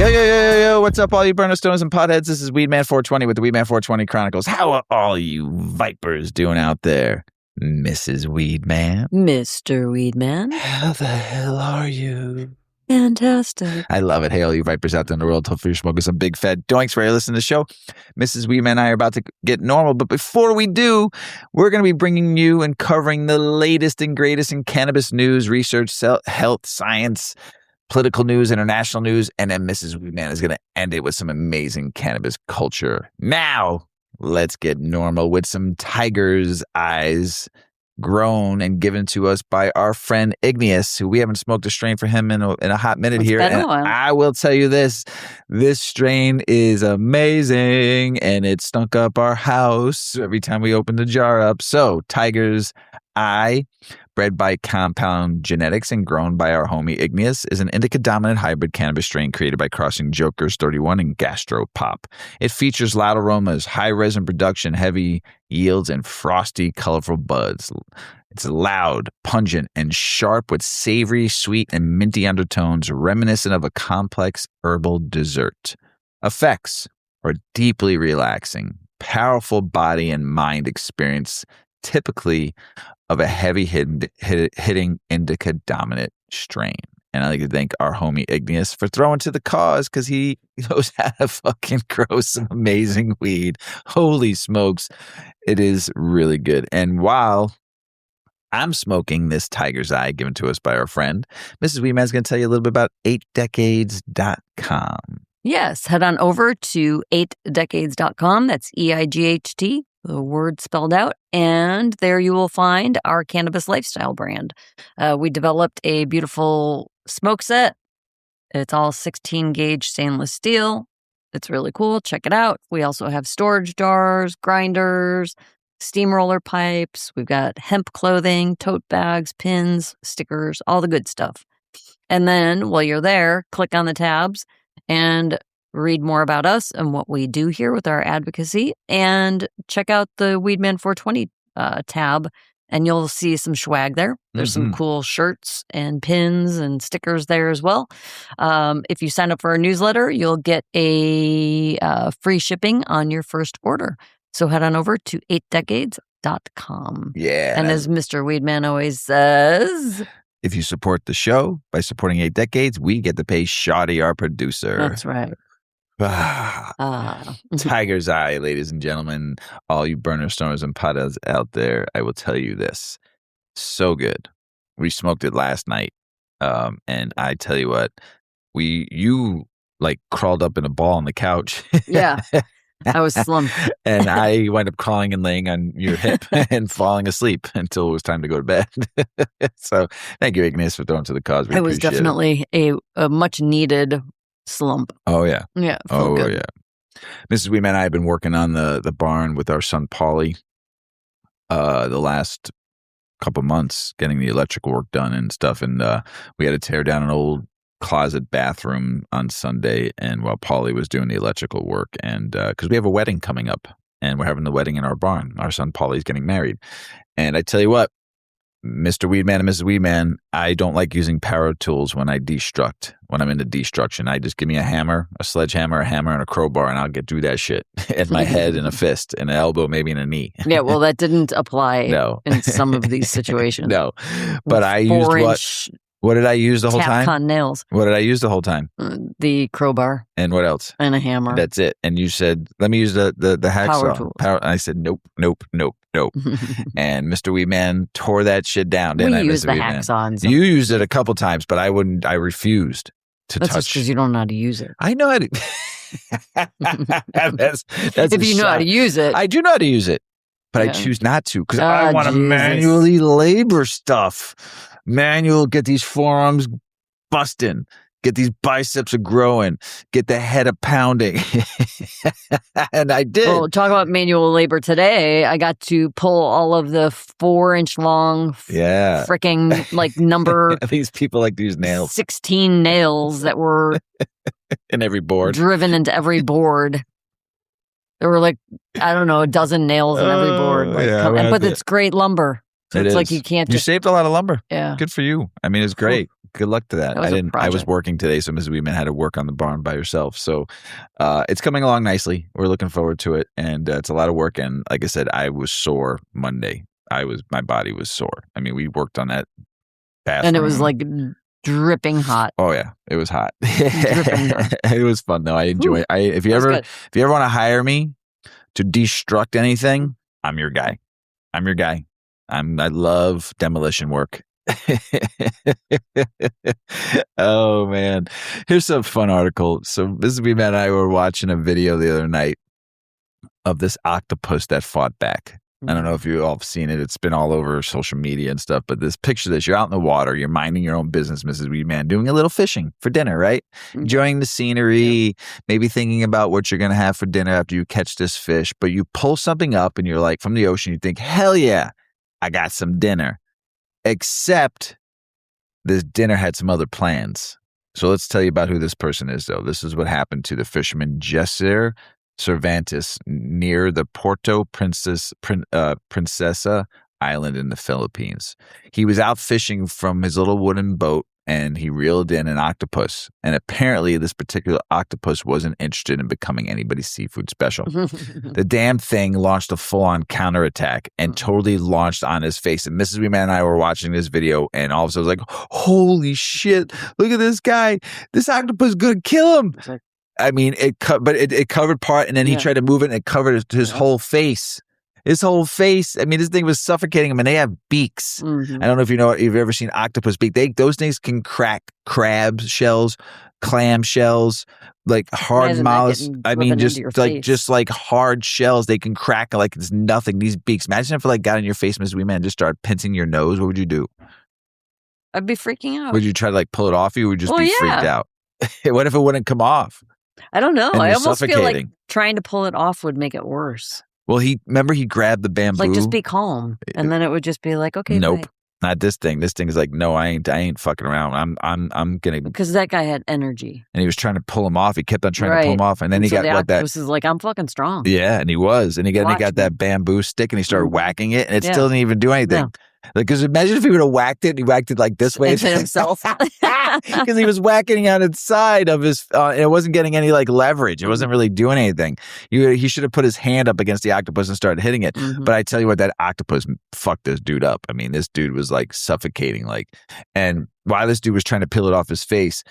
Yo, what's up, all you burner stones and potheads? This is Weedman420 with the Weedman420 Chronicles. How are all you vipers doing out there? Mrs. Weedman? Mr. Weedman? How the hell are you? Fantastic. I love it. Hey, all you vipers out there in the world, hopefully you're smoking some big fat doinks for you listening to the show. Mrs. Weedman and I are about to get normal, but before we do, we're going to be bringing you and covering the latest and greatest in cannabis news, research, health, science, political news, international news, and then Mrs. Weedman is going to end it with some amazing cannabis culture. Now, let's get normal with some tiger's eyes, grown and given to us by our friend Igneous, who we haven't smoked a strain for him in a hot minute here. And I will tell you this strain is amazing, and it stunk up our house every time we opened the jar up. So, Tiger's Eye, bred by Compound Genetics and grown by our homie Igneous, is an indica-dominant hybrid cannabis strain created by crossing Joker's 31 and Gastro Pop. It features loud aromas, high resin production, heavy yields, and frosty, colorful buds. It's loud, pungent, and sharp with savory, sweet, and minty undertones reminiscent of a complex herbal dessert. Effects are deeply relaxing, powerful body and mind experience, typically of a heavy hitting indica dominant strain. And I like to thank our homie Igneous for throwing to the cause, because he knows how to fucking grow some amazing weed. Holy smokes, it is really good. And while I'm smoking this Tiger's Eye given to us by our friend, Mrs. Weedman is going to tell you a little bit about 8decades.com. Yes, head on over to 8decades.com. That's EIGHT. The word spelled out, and there you will find our cannabis lifestyle brand. We developed a beautiful smoke set. It's all 16-gauge stainless steel. It's really cool. Check it out. We also have storage jars, grinders, steamroller pipes. We've got hemp clothing, tote bags, pins, stickers, all the good stuff. And then while you're there, click on the tabs and read more about us and what we do here with our advocacy, and check out the Weedman420 tab, and you'll see some swag there. There's some cool shirts and pins and stickers there as well. If you sign up for our newsletter, you'll get a free shipping on your first order. So head on over to 8decades.com. Yeah. And as Mr. Weedman always says, if you support the show by supporting 8 Decades, we get to pay Shoddy, our producer. That's right. Tiger's Eye, ladies and gentlemen, all you burner stoners and potheads out there, I will tell you this. So good. We smoked it last night. And I tell you what, you like crawled up in a ball on the couch. Yeah. I was slumped. And I wound up crawling and laying on your hip and falling asleep until it was time to go to bed. So thank you, Igneous, for throwing to the cause. It was definitely a much needed slump. Oh, yeah. Yeah. Oh, good. yeah. Mrs. Weedman and I have been working on the barn with our son, Paulie, the last couple months, getting the electrical work done and stuff. And we had to tear down an old closet bathroom on Sunday, and while Paulie was doing the electrical work, and because we have a wedding coming up, and we're having the wedding in our barn. Our son Paulie's getting married. And I tell you what, Mr. Weedman and Mrs. Weedman, I don't like using power tools when I destruct. When I'm into destruction, I just give me a hammer, a sledgehammer, a hammer, and a crowbar, and I'll get through that shit. And my head and a fist, and an elbow, maybe in a knee. Yeah, well, that didn't apply in some of these situations. No, but I used what? What did I use the whole time? Tapcon nails. What did I use the whole time? The crowbar. And what else? And a hammer. That's it. And you said, let me use the hacksaw. Power And I said, nope. And Mr. Weedman tore that shit down, didn't I, Mr. Weedman? We used the hacksaw. You used it a couple times, but I refused to touch. That's because you don't know how to use it. I know how to. that's if you know how to use it. I do know how to use it, but I choose not to, because I want to manually labor stuff. Get these forearms busting, get these biceps a growing, get the head a pounding. And I did. Well, talk about manual labor today. I got to pull all of the 4-inch long freaking like number. These people like these nails. 16 nails that were in every board. Driven into every board. There were like, I don't know, a dozen nails in every board. But it's great lumber. So it's like you can't You saved a lot of lumber. Yeah. Good for you. I mean, it's great. Good luck to that. That was a I was project. working today, so Mrs. Weedman had to work on the barn by herself. So it's coming along nicely. We're looking forward to it, and it's a lot of work. And like I said, I was sore Monday. My body was sore. I mean, we worked on that bathroom. And it was like dripping hot. Oh yeah, it was hot. Dripping hot. It was fun though. I enjoy it. If you ever want to hire me to destruct anything, I'm your guy. I love demolition work. Oh man, here's some fun article. So Mrs. Weedman and I were watching a video the other night of this octopus that fought back. I don't know if you all have seen it. It's been all over social media and stuff. But this picture that you're out in the water, you're minding your own business, Mrs. Weedman, doing a little fishing for dinner, right? Enjoying the scenery, maybe thinking about what you're going to have for dinner after you catch this fish. But you pull something up and you're like, from the ocean, you think, hell yeah, I got some dinner. Except this dinner had some other plans. So let's tell you about who this person is, though. This is what happened to the fisherman Jesser Cervantes near the Puerto Princesa Island in the Philippines. He was out fishing from his little wooden boat and he reeled in an octopus. And apparently this particular octopus wasn't interested in becoming anybody's seafood special. The damn thing launched a full-on counterattack and totally launched on his face. And Mrs. Weedman and I were watching this video and all of a sudden I was like, holy shit, look at this guy. This octopus is going to kill him. I mean, it covered part, and then he tried to move it, and it covered his whole face. His whole face. I mean, this thing was suffocating him, and they have beaks. I don't know if you've ever seen octopus beak. Those things can crack crab shells, clam shells, like hard mollusks. I mean, just like hard shells. They can crack like it's nothing. These beaks. Imagine if it like got in your face, Mrs. Weedman, and just started pincing your nose. What would you do? I'd be freaking out. Would you try to like pull it off? You would just be freaked out. What if it wouldn't come off? I don't know. I almost feel like trying to pull it off would make it worse. Well, he grabbed the bamboo. Like, just be calm, and then it would just be like, okay, nope, bye. Not this thing. This thing is like, no, I ain't fucking around. I'm gonna, because that guy had energy, and he was trying to pull him off. He kept on trying to pull him off, and then he got what that. This is like, I'm fucking strong. Yeah, and he was, and he got that bamboo stick, and he started whacking it, and it still didn't even do anything. No. Like, because imagine if he would have whacked it, and he whacked it like this way. And hit himself. Because he was whacking on its side of his, and it wasn't getting any like leverage. It wasn't really doing anything. He should have put his hand up against the octopus and started hitting it. But I tell you what, that octopus fucked this dude up. I mean, this dude was like suffocating. And while this dude was trying to peel it off his face,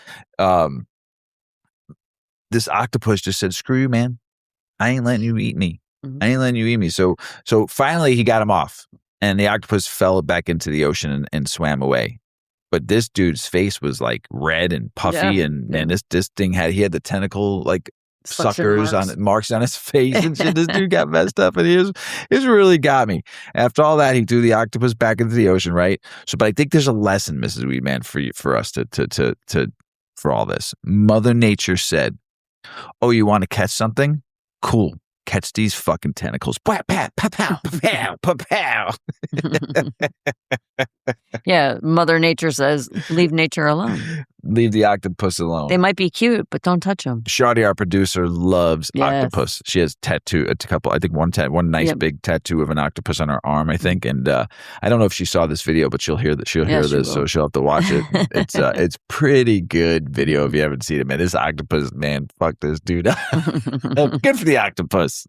this octopus just said, screw you, man. I ain't letting you eat me. I ain't letting you eat me. So finally he got him off. And the octopus fell back into the ocean and swam away. But this dude's face was like red and puffy, and this thing he had the tentacle like suckers marks on his face and shit. This dude got messed up, and it really got me. After all that, he threw the octopus back into the ocean, right? So, but I think there's a lesson, Mrs. Weedman, for us for all this. Mother Nature said, "Oh, you want to catch something? Cool. Catch these fucking tentacles." Pow, pow, pow, pow, pow, pow, pow. Yeah, Mother Nature says, leave nature alone. Leave the octopus alone. They might be cute, but don't touch them. Shardy, our producer, loves octopus. She has a couple, I think one nice big tattoo of an octopus on her arm, I think. And I don't know if she saw this video, but she'll hear this, so she'll have to watch it. It's pretty good video if you haven't seen it, man. This octopus, man, fuck this dude. Good for the octopus.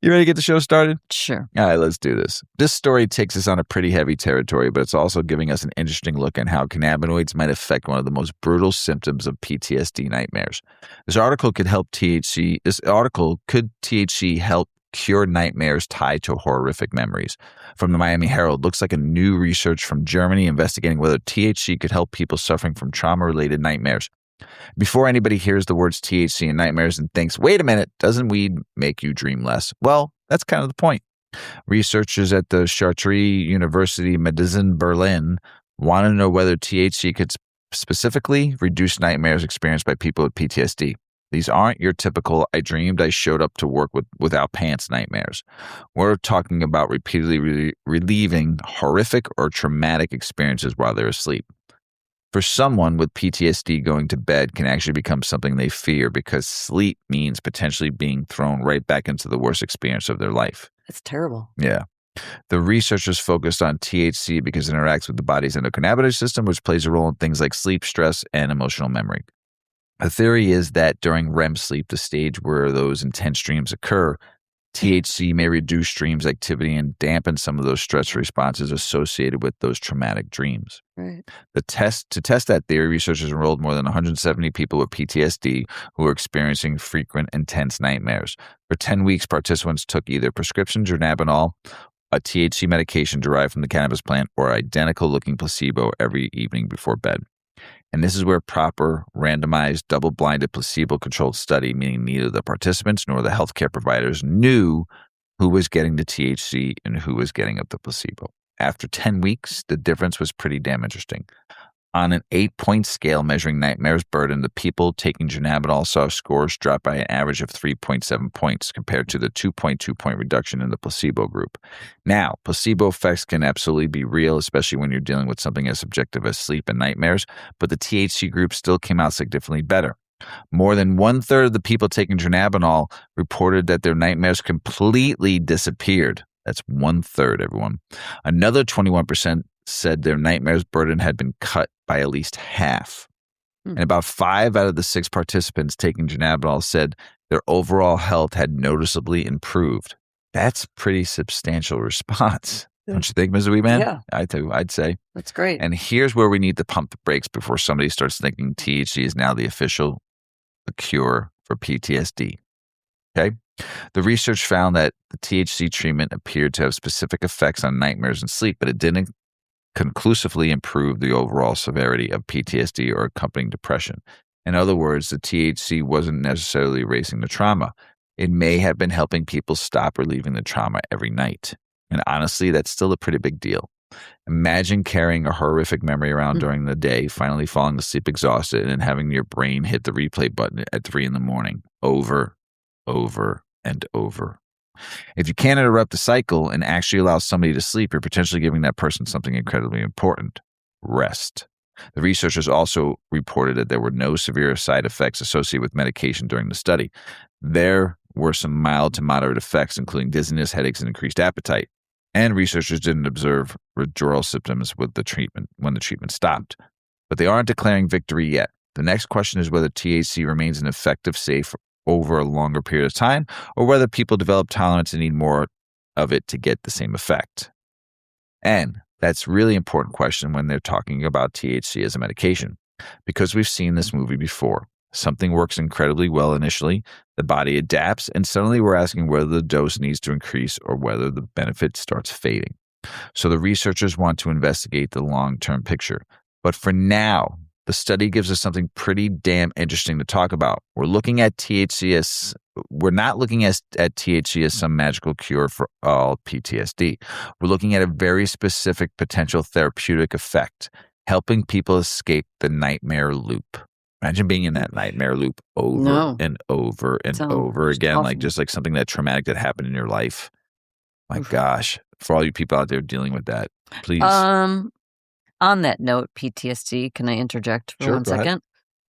You ready to get the show started? Sure. All right, let's do this. This story takes us on a pretty heavy territory, but it's also giving us an interesting look at how cannabinoids might affect one of the most brutal symptoms of PTSD nightmares. This article could THC help cure nightmares tied to horrific memories? From the Miami Herald, looks like a new research from Germany investigating whether THC could help people suffering from trauma-related nightmares. Before anybody hears the words THC and nightmares and thinks, wait a minute, doesn't weed make you dream less? Well, that's kind of the point. Researchers at the Charité University Medicine Berlin want to know whether THC could specifically reduce nightmares experienced by people with PTSD. These aren't your typical, I dreamed I showed up to work without pants nightmares. We're talking about repeatedly relieving horrific or traumatic experiences while they're asleep. For someone with PTSD, going to bed can actually become something they fear because sleep means potentially being thrown right back into the worst experience of their life. That's terrible. Yeah. The researchers focused on THC because it interacts with the body's endocannabinoid system, which plays a role in things like sleep, stress, and emotional memory. The theory is that during REM sleep, the stage where those intense dreams occur, THC may reduce dreams activity and dampen some of those stress responses associated with those traumatic dreams. Right. To test that theory, researchers enrolled more than 170 people with PTSD who were experiencing frequent, intense nightmares. For 10 weeks, participants took either prescription dronabinol, a THC medication derived from the cannabis plant, or identical-looking placebo every evening before bed. And this is where proper, randomized, double-blinded, placebo-controlled study, meaning neither the participants nor the healthcare providers knew who was getting the THC and who was getting the placebo. After 10 weeks, the difference was pretty damn interesting. On an 8-point scale measuring nightmares burden, the people taking dronabinol saw scores drop by an average of 3.7 points compared to the 2.2-point reduction in the placebo group. Now, placebo effects can absolutely be real, especially when you're dealing with something as subjective as sleep and nightmares, but the THC group still came out significantly better. More than 1/3 of the people taking dronabinol reported that their nightmares completely disappeared. That's 1/3, everyone. Another 21% said their nightmares burden had been cut by at least half. And about 5 out of the 6 participants taking dronabinol said their overall health had noticeably improved. That's pretty substantial response. Don't you think, Mrs. Weedman? Yeah. I'd say. That's great. And here's where we need to pump the brakes before somebody starts thinking THC is now the official cure for PTSD. Okay? The research found that the THC treatment appeared to have specific effects on nightmares and sleep, but it didn't conclusively improve the overall severity of PTSD or accompanying depression. In other words, the THC wasn't necessarily erasing the trauma. It may have been helping people stop relieving the trauma every night. And honestly, that's still a pretty big deal. Imagine carrying a horrific memory around during the day, finally falling asleep exhausted, and having your brain hit the replay button at 3 a.m, over, and over. If you can't interrupt the cycle and actually allow somebody to sleep, you're potentially giving that person something incredibly important: rest. The researchers also reported that there were no severe side effects associated with medication during the study. There were some mild to moderate effects, including dizziness, headaches, and increased appetite. And researchers didn't observe withdrawal symptoms with the treatment when the treatment stopped. But they aren't declaring victory yet. The next question is whether THC remains an effective, safe over a longer period of time, or whether people develop tolerance and need more of it to get the same effect. And that's a really important question when they're talking about THC as a medication, because we've seen this movie before. Something works incredibly well initially, the body adapts, and suddenly we're asking whether the dose needs to increase or whether the benefit starts fading. So the researchers want to investigate the long-term picture. But for now, the study gives us something pretty damn interesting to talk about. We're not looking at THC as some magical cure for all PTSD. We're looking at a very specific potential therapeutic effect, helping people escape the nightmare loop. Imagine being in that nightmare loop over and over and over again, awful. like just like something that traumatic that happened in your life. My gosh, for all you people out there dealing with that, please. On that note, PTSD, can I interject for 1 Go ahead. second?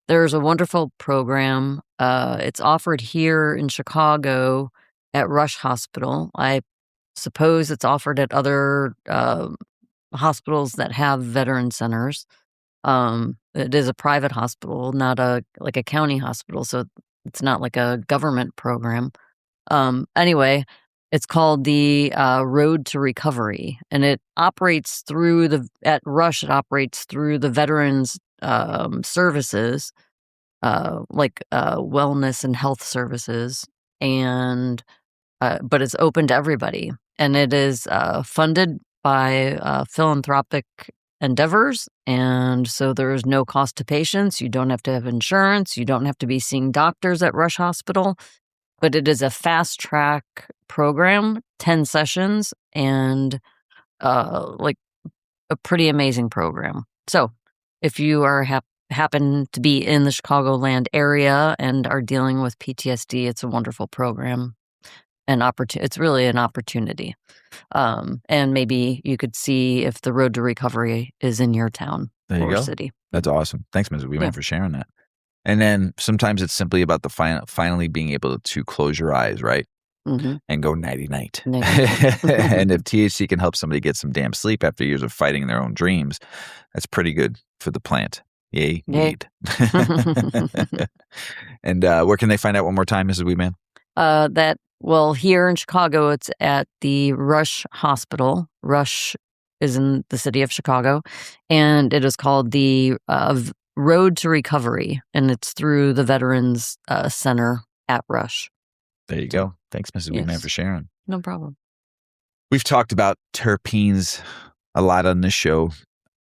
There's a wonderful program. It's offered here in Chicago at Rush Hospital. I suppose it's offered at other hospitals that have veteran centers. It is a private hospital, not like a county hospital, so it's not like a government program. Anyway, it's called the Road to Recovery, and it operates at Rush. It operates through the veterans services, like wellness and health services, and but it's open to everybody, and it is funded by philanthropic endeavors, and so there is no cost to patients. You don't have to have insurance. You don't have to be seeing doctors at Rush Hospital, but it is a fast track program, 10 sessions, and like a pretty amazing program. So if you are happen to be in the Chicagoland area and are dealing with PTSD, it's a wonderful program. It's really an opportunity. And maybe you could see if the Road to Recovery is in your town or city. That's awesome. Thanks, Mrs. Weedman, for sharing that. And then sometimes it's simply about the finally being able to close your eyes, right? and go nighty-night. Nighty-night. And if THC can help somebody get some damn sleep after years of fighting their own dreams, that's pretty good for the plant. Yay, weed. And where can they find out one more time, Mrs. Weedman? Here in Chicago, it's at the Rush Hospital. Rush is in the city of Chicago, and it is called the Road to Recovery, and it's through the Veterans Center at Rush. There you go. Thanks, Mrs. Weedman, for sharing. No problem. We've talked about terpenes a lot on this show.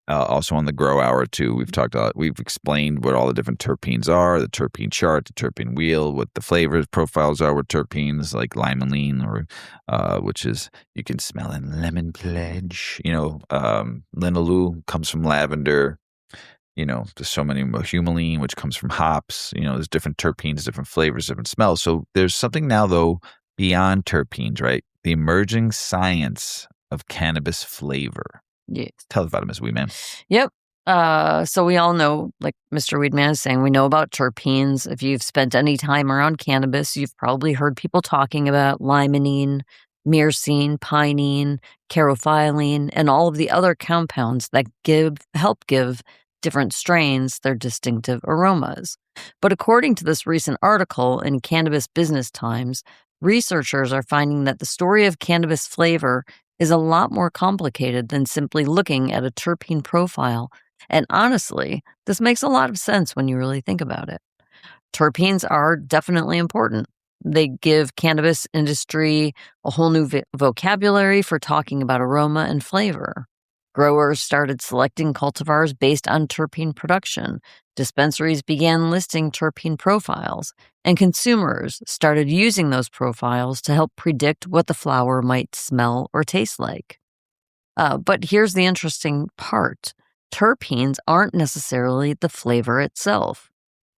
Also on the Grow Hour too, we've explained what all the different terpenes are, the terpene chart, the terpene wheel, what the flavors profiles are with terpenes like limonene, or which is you can smell in lemon pledge. Linalool comes from lavender. There's so many more. Humulene, which comes from hops. There's different terpenes, different flavors, different smells. So there's something now though beyond terpenes, right? The emerging science of cannabis flavor. Yes. Tell us about it, Ms. Weedman. Yep. So we all know, like Mr. Weedman is saying, we know about terpenes. If you've spent any time around cannabis, you've probably heard people talking about limonene, myrcene, pinene, carophyllene, and all of the other compounds that help give different strains their distinctive aromas. But according to this recent article in Cannabis Business Times, researchers are finding that the story of cannabis flavor is a lot more complicated than simply looking at a terpene profile. And honestly, this makes a lot of sense when you really think about it. Terpenes are definitely important. They give cannabis industry a whole new vocabulary for talking about aroma and flavor. Growers started selecting cultivars based on terpene production. Dispensaries began listing terpene profiles, and consumers started using those profiles to help predict what the flower might smell or taste like. But here's the interesting part. Terpenes aren't necessarily the flavor itself.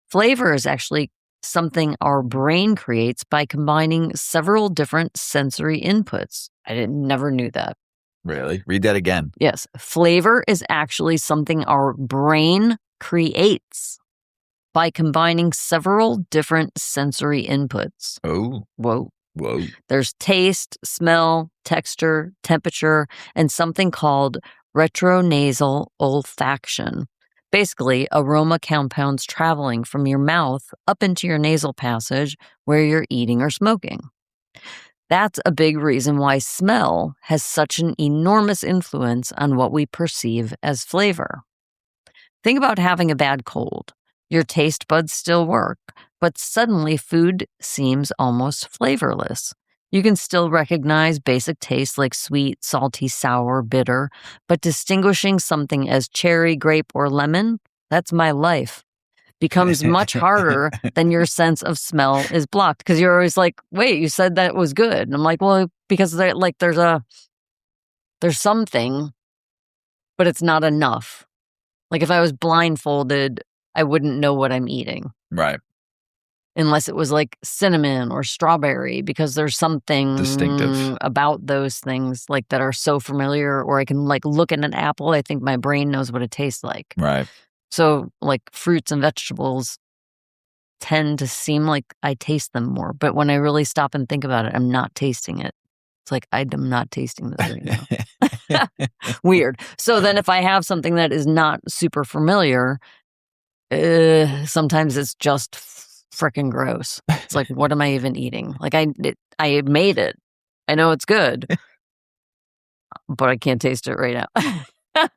Flavor is actually something our brain creates by combining several different sensory inputs. I never knew that. Really? Read that again. Yes. Flavor is actually something our brain creates by combining several different sensory inputs. Oh. Whoa. Whoa. There's taste, smell, texture, temperature, and something called retronasal olfaction. Basically, aroma compounds traveling from your mouth up into your nasal passage where you're eating or smoking. That's a big reason why smell has such an enormous influence on what we perceive as flavor. Think about having a bad cold. Your taste buds still work, but suddenly food seems almost flavorless. You can still recognize basic tastes like sweet, salty, sour, bitter, but distinguishing something as cherry, grape, or lemon, that's my life. Becomes much harder than your sense of smell is blocked, because you're always like, wait, you said that was good. And I'm like, well, because there's something, but it's not enough. Like if I was blindfolded, I wouldn't know what I'm eating. Right. Unless it was like cinnamon or strawberry, because there's something distinctive about those things like that are so familiar. Or I can like look at an apple. I think my brain knows what it tastes like. Right. So like fruits and vegetables tend to seem like I taste them more. But when I really stop and think about it, I'm not tasting it. It's like, I'm not tasting this right now. Weird. So then if I have something that is not super familiar, sometimes it's just freaking gross. It's like, what am I even eating? Like I made it. I know it's good, but I can't taste it right now.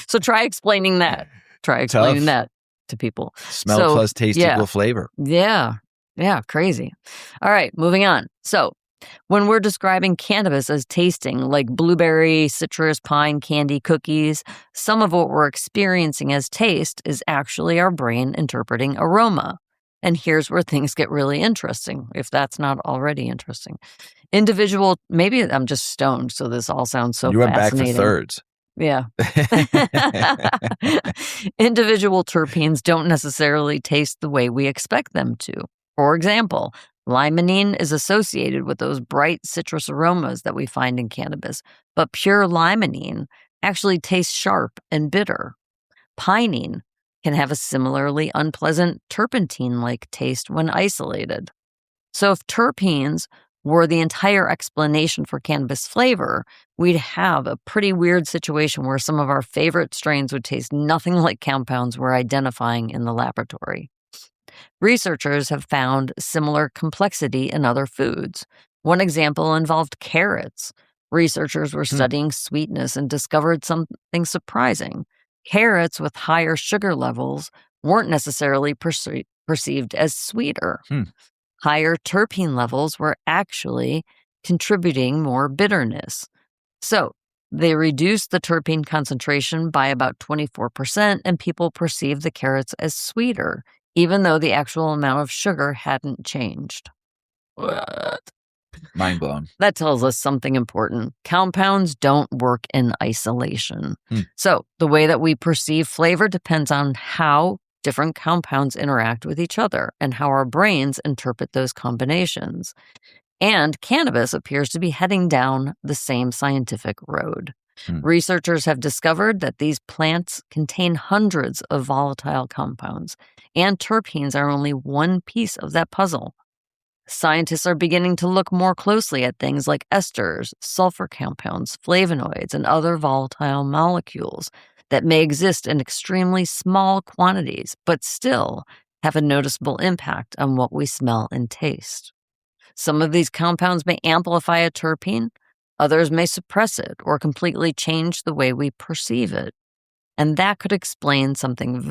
So try explaining that. That to people. Smell plus taste equal flavor. Yeah. Yeah. Crazy. All right. Moving on. So when we're describing cannabis as tasting like blueberry, citrus, pine, candy, cookies, some of what we're experiencing as taste is actually our brain interpreting aroma. And here's where things get really interesting, if that's not already interesting. Maybe I'm just stoned, so this all sounds so fascinating. You went back for thirds. Yeah. Individual terpenes don't necessarily taste the way we expect them to. For example, limonene is associated with those bright citrus aromas that we find in cannabis, but pure limonene actually tastes sharp and bitter. Pinene can have a similarly unpleasant turpentine-like taste when isolated. So if terpenes were the entire explanation for cannabis flavor, we'd have a pretty weird situation where some of our favorite strains would taste nothing like compounds we're identifying in the laboratory. Researchers have found similar complexity in other foods. One example involved carrots. Researchers were studying sweetness and discovered something surprising. Carrots with higher sugar levels weren't necessarily perceived as sweeter. Higher terpene levels were actually contributing more bitterness. So they reduced the terpene concentration by about 24%, and people perceived the carrots as sweeter, even though the actual amount of sugar hadn't changed. What? Mind blown. That tells us something important. Compounds don't work in isolation. So the way that we perceive flavor depends on how different compounds interact with each other and how our brains interpret those combinations. And cannabis appears to be heading down the same scientific road. Researchers have discovered that these plants contain hundreds of volatile compounds, and terpenes are only one piece of that puzzle. Scientists are beginning to look more closely at things like esters, sulfur compounds, flavonoids, and other volatile molecules that may exist in extremely small quantities, but still have a noticeable impact on what we smell and taste. Some of these compounds may amplify a terpene, others may suppress it or completely change the way we perceive it. And that could explain something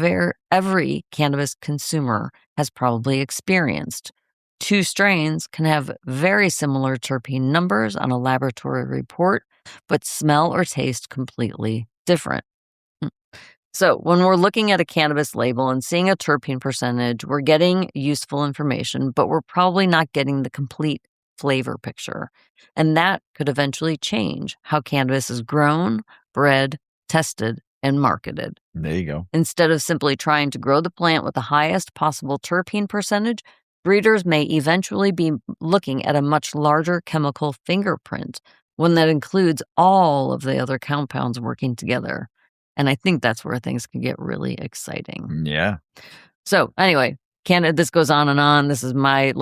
every cannabis consumer has probably experienced. Two strains can have very similar terpene numbers on a laboratory report, but smell or taste completely different. So when we're looking at a cannabis label and seeing a terpene percentage, we're getting useful information, but we're probably not getting the complete flavor picture. And that could eventually change how cannabis is grown, bred, tested, and marketed. There you go. Instead of simply trying to grow the plant with the highest possible terpene percentage, breeders may eventually be looking at a much larger chemical fingerprint, one that includes all of the other compounds working together. And I think that's where things can get really exciting. Yeah. So anyway, this goes on and on. This is my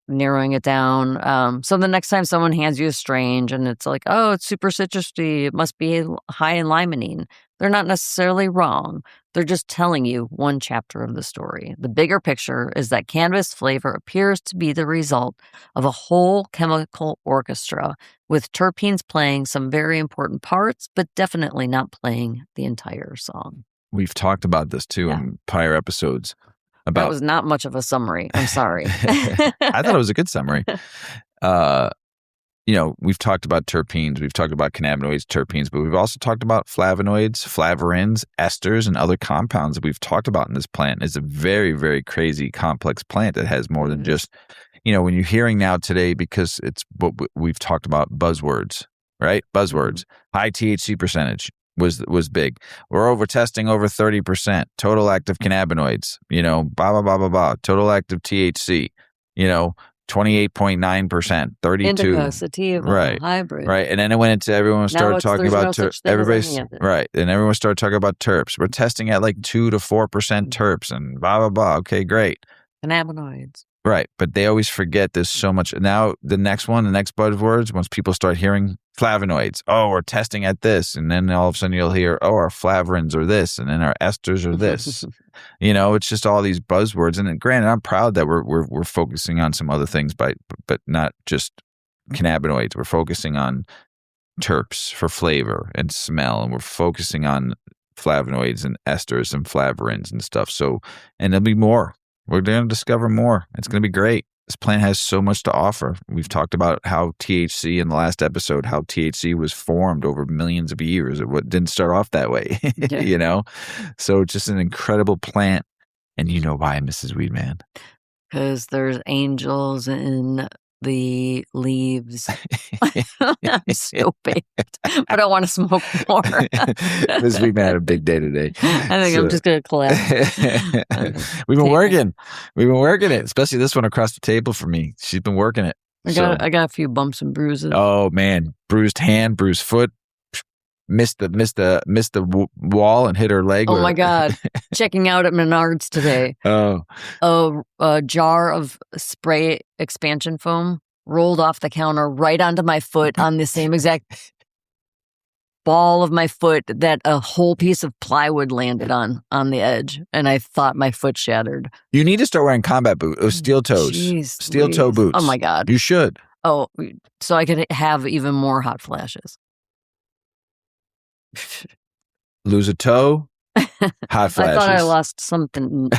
narrowing it down. So the next time someone hands you a strain and it's like, oh, it's super citrusy, it must be high in limonene. They're not necessarily wrong. They're just telling you one chapter of the story. The bigger picture is that cannabis flavor appears to be the result of a whole chemical orchestra, with terpenes playing some very important parts, but definitely not playing the entire song. We've talked about this too in prior episodes. That was not much of a summary. I'm sorry. I thought it was a good summary. We've talked about terpenes, we've talked about cannabinoids, terpenes, but we've also talked about flavonoids, flavorins, esters, and other compounds that we've talked about in this plant. It's a very, very crazy, complex plant that has more than just, when you're hearing now today, because it's what we've talked about, buzzwords, right? Buzzwords. High THC percentage was big. We're testing over 30%. Total active cannabinoids, blah, blah, blah, blah, blah. Total active THC, 28.9%, 32. Indica, sativa, hybrid. Right. And then it went into everyone started talking about everybody's right. And everyone started talking about terps. We're testing at 2 to 4% terps and blah, blah, blah. Okay, great. Cannabinoids. Right. But they always forget there's so much. Now, the next buzzwords, once people start hearing flavonoids, oh, we're testing at this. And then all of a sudden you'll hear, oh, our flavorins are this. And then our esters are this. It's just all these buzzwords. And granted, I'm proud that we're focusing on some other things, but not just cannabinoids. We're focusing on terps for flavor and smell. And we're focusing on flavonoids and esters and flavorins and stuff. So, and there'll be more. We're going to discover more. It's going to be great. This plant has so much to offer. We've talked about how THC in the last episode, how THC was formed over millions of years. It didn't start off that way, So it's just an incredible plant. And you know why, Mrs. Weedman? Because there's angels in the leaves. I'm so baked. I don't want to smoke more. Mrs. Weedman had a big day today. I think I'm just going to collapse. We've been working. We've been working it, especially this one across the table from me. She's been working it. I got a few bumps and bruises. Oh, man. Bruised hand, bruised foot. missed the wall and hit her leg. Oh my God. Checking out at Menards today. Oh. A jar of spray expansion foam rolled off the counter right onto my foot on the same exact ball of my foot that a whole piece of plywood landed on the edge. And I thought my foot shattered. You need to start wearing combat boots or steel toes. Steel toe boots. Oh my God. You should. Oh, so I could have even more hot flashes. Lose a toe, hot flashes. I thought I lost something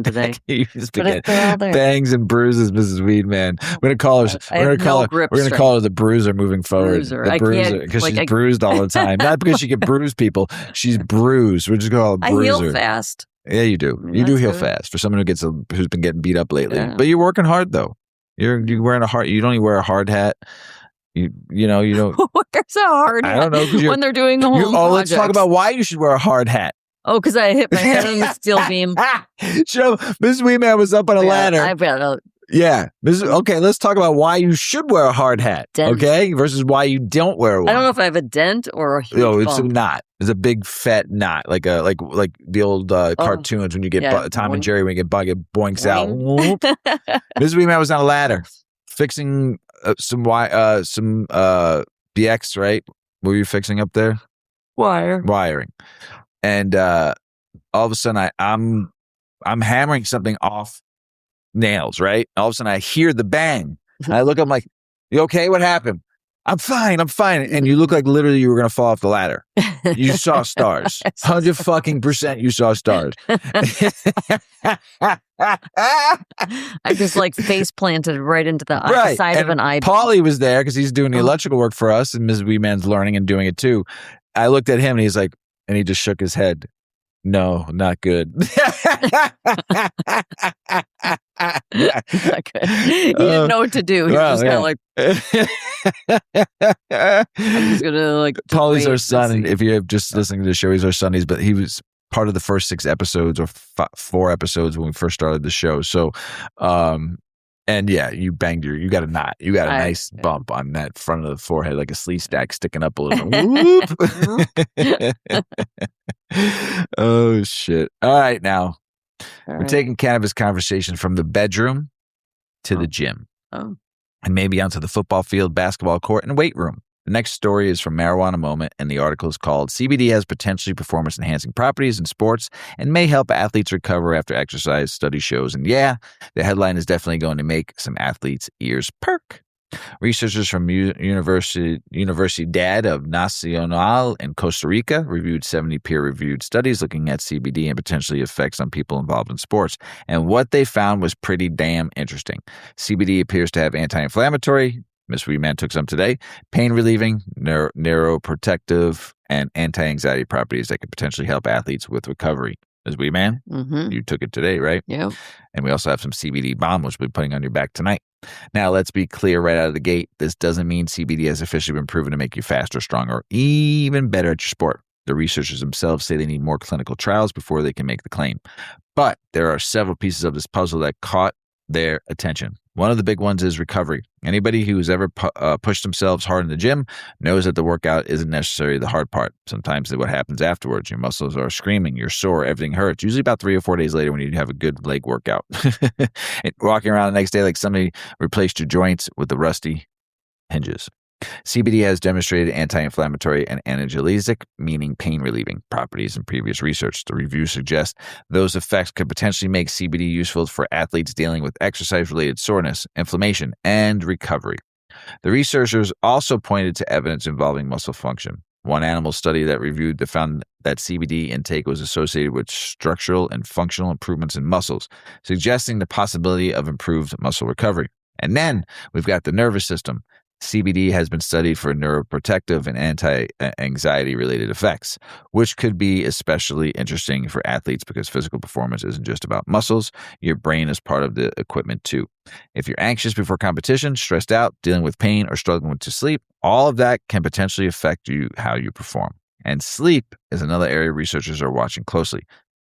today. You just get bangs and bruises, Mrs. Weedman. We're gonna call her. We're gonna call her the bruiser moving forward. The bruiser, because she's bruised all the time. Not because she can bruise people. She's bruised. We're just gonna call her bruiser. I heal fast. Yeah, you do. You do heal fast for someone who's been getting beat up lately. Yeah. But you're working hard though. You're wearing a hard. You don't even wear a hard hat. You don't. Where's a hard hat? I don't know when they're doing home projects. Let's talk about why you should wear a hard hat. Oh, because I hit my head on the steel beam. So Mrs. Weedman was up on a ladder. I've got a... Yeah. Okay, let's talk about why you should wear a hard hat. Dent. Okay, versus why you don't wear one. I don't know if I have a dent or a huge it's bump. a knot. It's a big fat knot, like the old cartoons when you get Tom and Jerry when you get bug, it boinks out. Mrs. Weedman was on a ladder fixing some BX, right? What were you fixing up there? Wiring. And all of a sudden I'm hammering something off nails, right? All of a sudden I hear the bang. And I look, I'm like, you okay? What happened? I'm fine. And you look like literally you were going to fall off the ladder. You saw stars. 100% you saw stars. I just face planted right into the side of an eye. Paulie was there because he's doing the electrical work for us, and Mrs. Weedman's learning and doing it too. I looked at him and he's like, and he just shook his head. No, not good. Not good. He didn't know what to do. He was just kind of like, I'm just gonna Paulie's our son, and if you're just listening to the show, he's our son. But he was part of the first 6 episodes or 4 episodes when we first started the show. So, and yeah, you got a knot. You got a nice bump on that front of the forehead, like a sleeve stack sticking up a little bit. Oh, shit. All right, now. We're taking cannabis conversation from the bedroom to the gym. Oh. And maybe onto the football field, basketball court, and weight room. The next story is from Marijuana Moment, and the article is called CBD has potentially performance-enhancing properties in sports and may help athletes recover after exercise, study shows. And yeah, the headline is definitely going to make some athletes' ears perk. Researchers from Universidad of Nacional in Costa Rica reviewed 70 peer-reviewed studies looking at CBD and potentially effects on people involved in sports. And what they found was pretty damn interesting. CBD appears to have anti-inflammatory, Ms. Weedman took some today, pain-relieving, neuroprotective, and anti-anxiety properties that could potentially help athletes with recovery. Ms. Weedman, you took it today, right? Yeah. And we also have some CBD balm, which we'll be putting on your back tonight. Now, let's be clear right out of the gate. This doesn't mean CBD has officially been proven to make you faster, stronger, or even better at your sport. The researchers themselves say they need more clinical trials before they can make the claim. But there are several pieces of this puzzle that caught their attention. One of the big ones is recovery. Anybody who's ever pushed themselves hard in the gym knows that the workout isn't necessarily the hard part. Sometimes what happens afterwards, your muscles are screaming, you're sore, everything hurts. Usually about 3 or 4 days later when you have a good leg workout. And walking around the next day like somebody replaced your joints with the rusty hinges. CBD has demonstrated anti-inflammatory and analgesic, meaning pain-relieving, properties in previous research. The review suggests those effects could potentially make CBD useful for athletes dealing with exercise-related soreness, inflammation, and recovery. The researchers also pointed to evidence involving muscle function. One animal study that reviewed found that CBD intake was associated with structural and functional improvements in muscles, suggesting the possibility of improved muscle recovery. And then we've got the nervous system. CBD has been studied for neuroprotective and anti-anxiety related effects, which could be especially interesting for athletes because physical performance isn't just about muscles. Your brain is part of the equipment too. If you're anxious before competition, stressed out, dealing with pain, or struggling to sleep, all of that can potentially affect how you perform. And sleep is another area researchers are watching closely.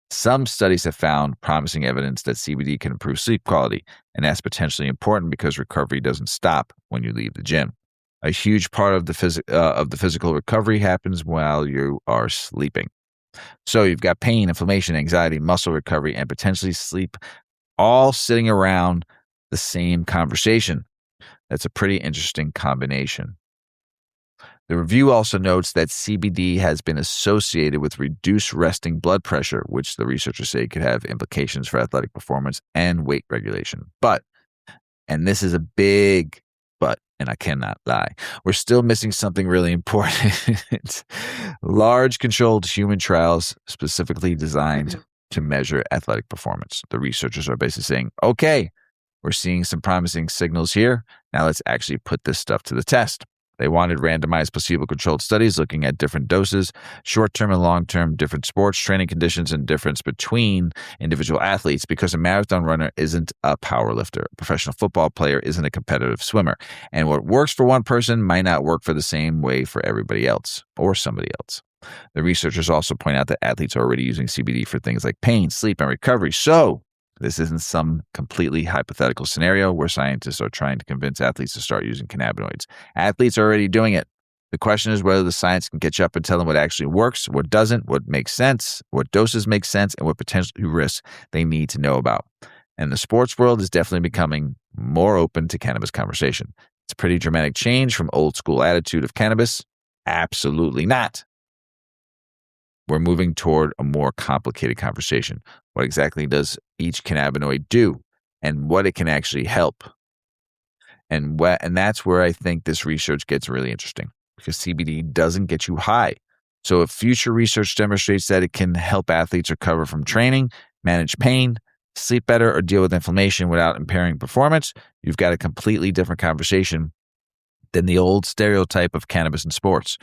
Some studies have found promising evidence that CBD can improve sleep quality, and that's potentially important because recovery doesn't stop when you leave the gym. A huge part of the physical recovery happens while you are sleeping. So you've got pain, inflammation, anxiety, muscle recovery, and potentially sleep all sitting around the same conversation. That's a pretty interesting combination. The review also notes that CBD has been associated with reduced resting blood pressure, which the researchers say could have implications for athletic performance and weight regulation. But, and this is a big but, and I cannot lie, we're still missing something really important. Large controlled human trials specifically designed to measure athletic performance. The researchers are basically saying, okay, we're seeing some promising signals here. Now let's actually put this stuff to the test. They wanted randomized placebo-controlled studies looking at different doses, short-term and long-term, different sports, training conditions, and difference between individual athletes, because a marathon runner isn't a power lifter. A professional football player isn't a competitive swimmer. And what works for one person might not work for the same way for everybody else or somebody else. The researchers also point out that athletes are already using CBD for things like pain, sleep, and recovery. So this isn't some completely hypothetical scenario where scientists are trying to convince athletes to start using cannabinoids. Athletes are already doing it. The question is whether the science can catch up and tell them what actually works, what doesn't, what makes sense, what doses make sense, and what potential risks they need to know about. And the sports world is definitely becoming more open to cannabis conversation. It's a pretty dramatic change from old school attitude of cannabis. Absolutely not. We're moving toward a more complicated conversation. What exactly does each cannabinoid do and what it can actually help? And that's where I think this research gets really interesting, because CBD doesn't get you high. So if future research demonstrates that it can help athletes recover from training, manage pain, sleep better, or deal with inflammation without impairing performance, you've got a completely different conversation than the old stereotype of cannabis in sports.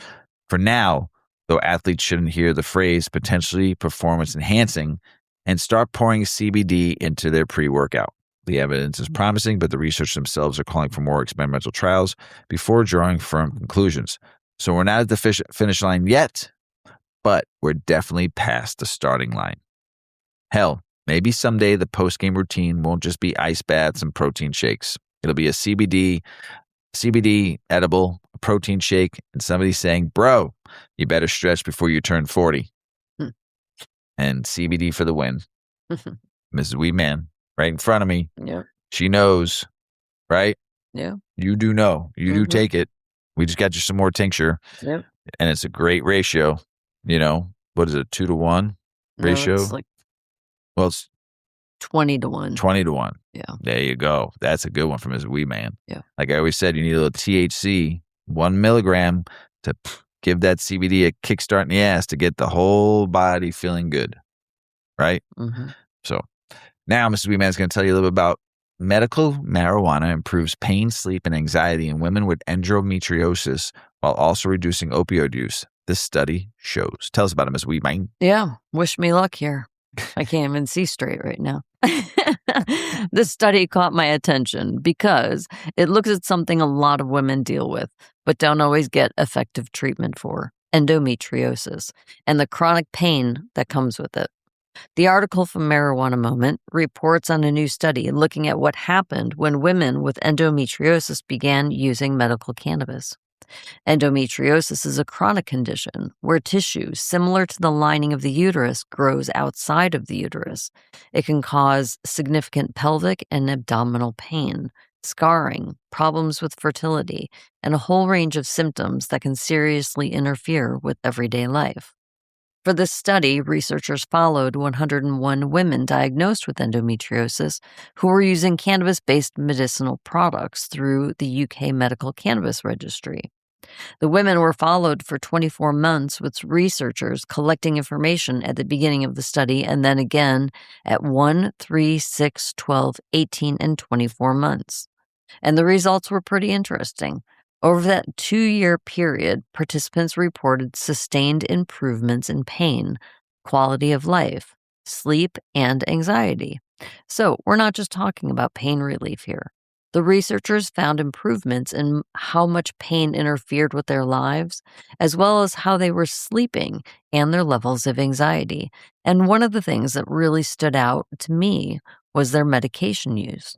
For now, though, athletes shouldn't hear the phrase potentially performance enhancing and start pouring CBD into their pre-workout. The evidence is promising, but the researchers themselves are calling for more experimental trials before drawing firm conclusions. So we're not at the finish line yet, but we're definitely past the starting line. Hell, maybe someday the post-game routine won't just be ice baths and protein shakes. It'll be a CBD edible, a protein shake, and somebody saying, bro, you better stretch before you turn 40. And CBD for the win. Mrs. Weedman, right in front of me. Yeah. She knows, right? Yeah. You do know. You do take it. We just got you some more tincture. Yep. And it's a great ratio. You know, what is it, 2-to-1 ratio? No, it's like Well, it's 20-to-1. 20-to-1. Yeah. There you go. That's a good one from Mrs. Weedman. Yeah. Like I always said, you need a little THC, 1 milligram, to give that CBD a kickstart in the ass to get the whole body feeling good. Right? Mm-hmm. So now Mrs. Weedman is going to tell you a little bit about medical marijuana improves pain, sleep, and anxiety in women with endometriosis while also reducing opioid use. This study shows. Tell us about it, Ms. Weedman. Yeah. Wish me luck here. I can't even see straight right now. This study caught my attention because it looks at something a lot of women deal with, but don't always get effective treatment for: endometriosis and the chronic pain that comes with it. The article from Marijuana Moment reports on a new study looking at what happened when women with endometriosis began using medical cannabis. Endometriosis is a chronic condition where tissue similar to the lining of the uterus grows outside of the uterus. It can cause significant pelvic and abdominal pain, scarring, problems with fertility, and a whole range of symptoms that can seriously interfere with everyday life. For this study, researchers followed 101 women diagnosed with endometriosis who were using cannabis-based medicinal products through the UK Medical Cannabis Registry. The women were followed for 24 months, with researchers collecting information at the beginning of the study and then again at 1, 3, 6, 12, 18, and 24 months. And the results were pretty interesting. Over that 2-year period, participants reported sustained improvements in pain, quality of life, sleep, and anxiety. So we're not just talking about pain relief here. The researchers found improvements in how much pain interfered with their lives, as well as how they were sleeping and their levels of anxiety. And one of the things that really stood out to me was their medication use.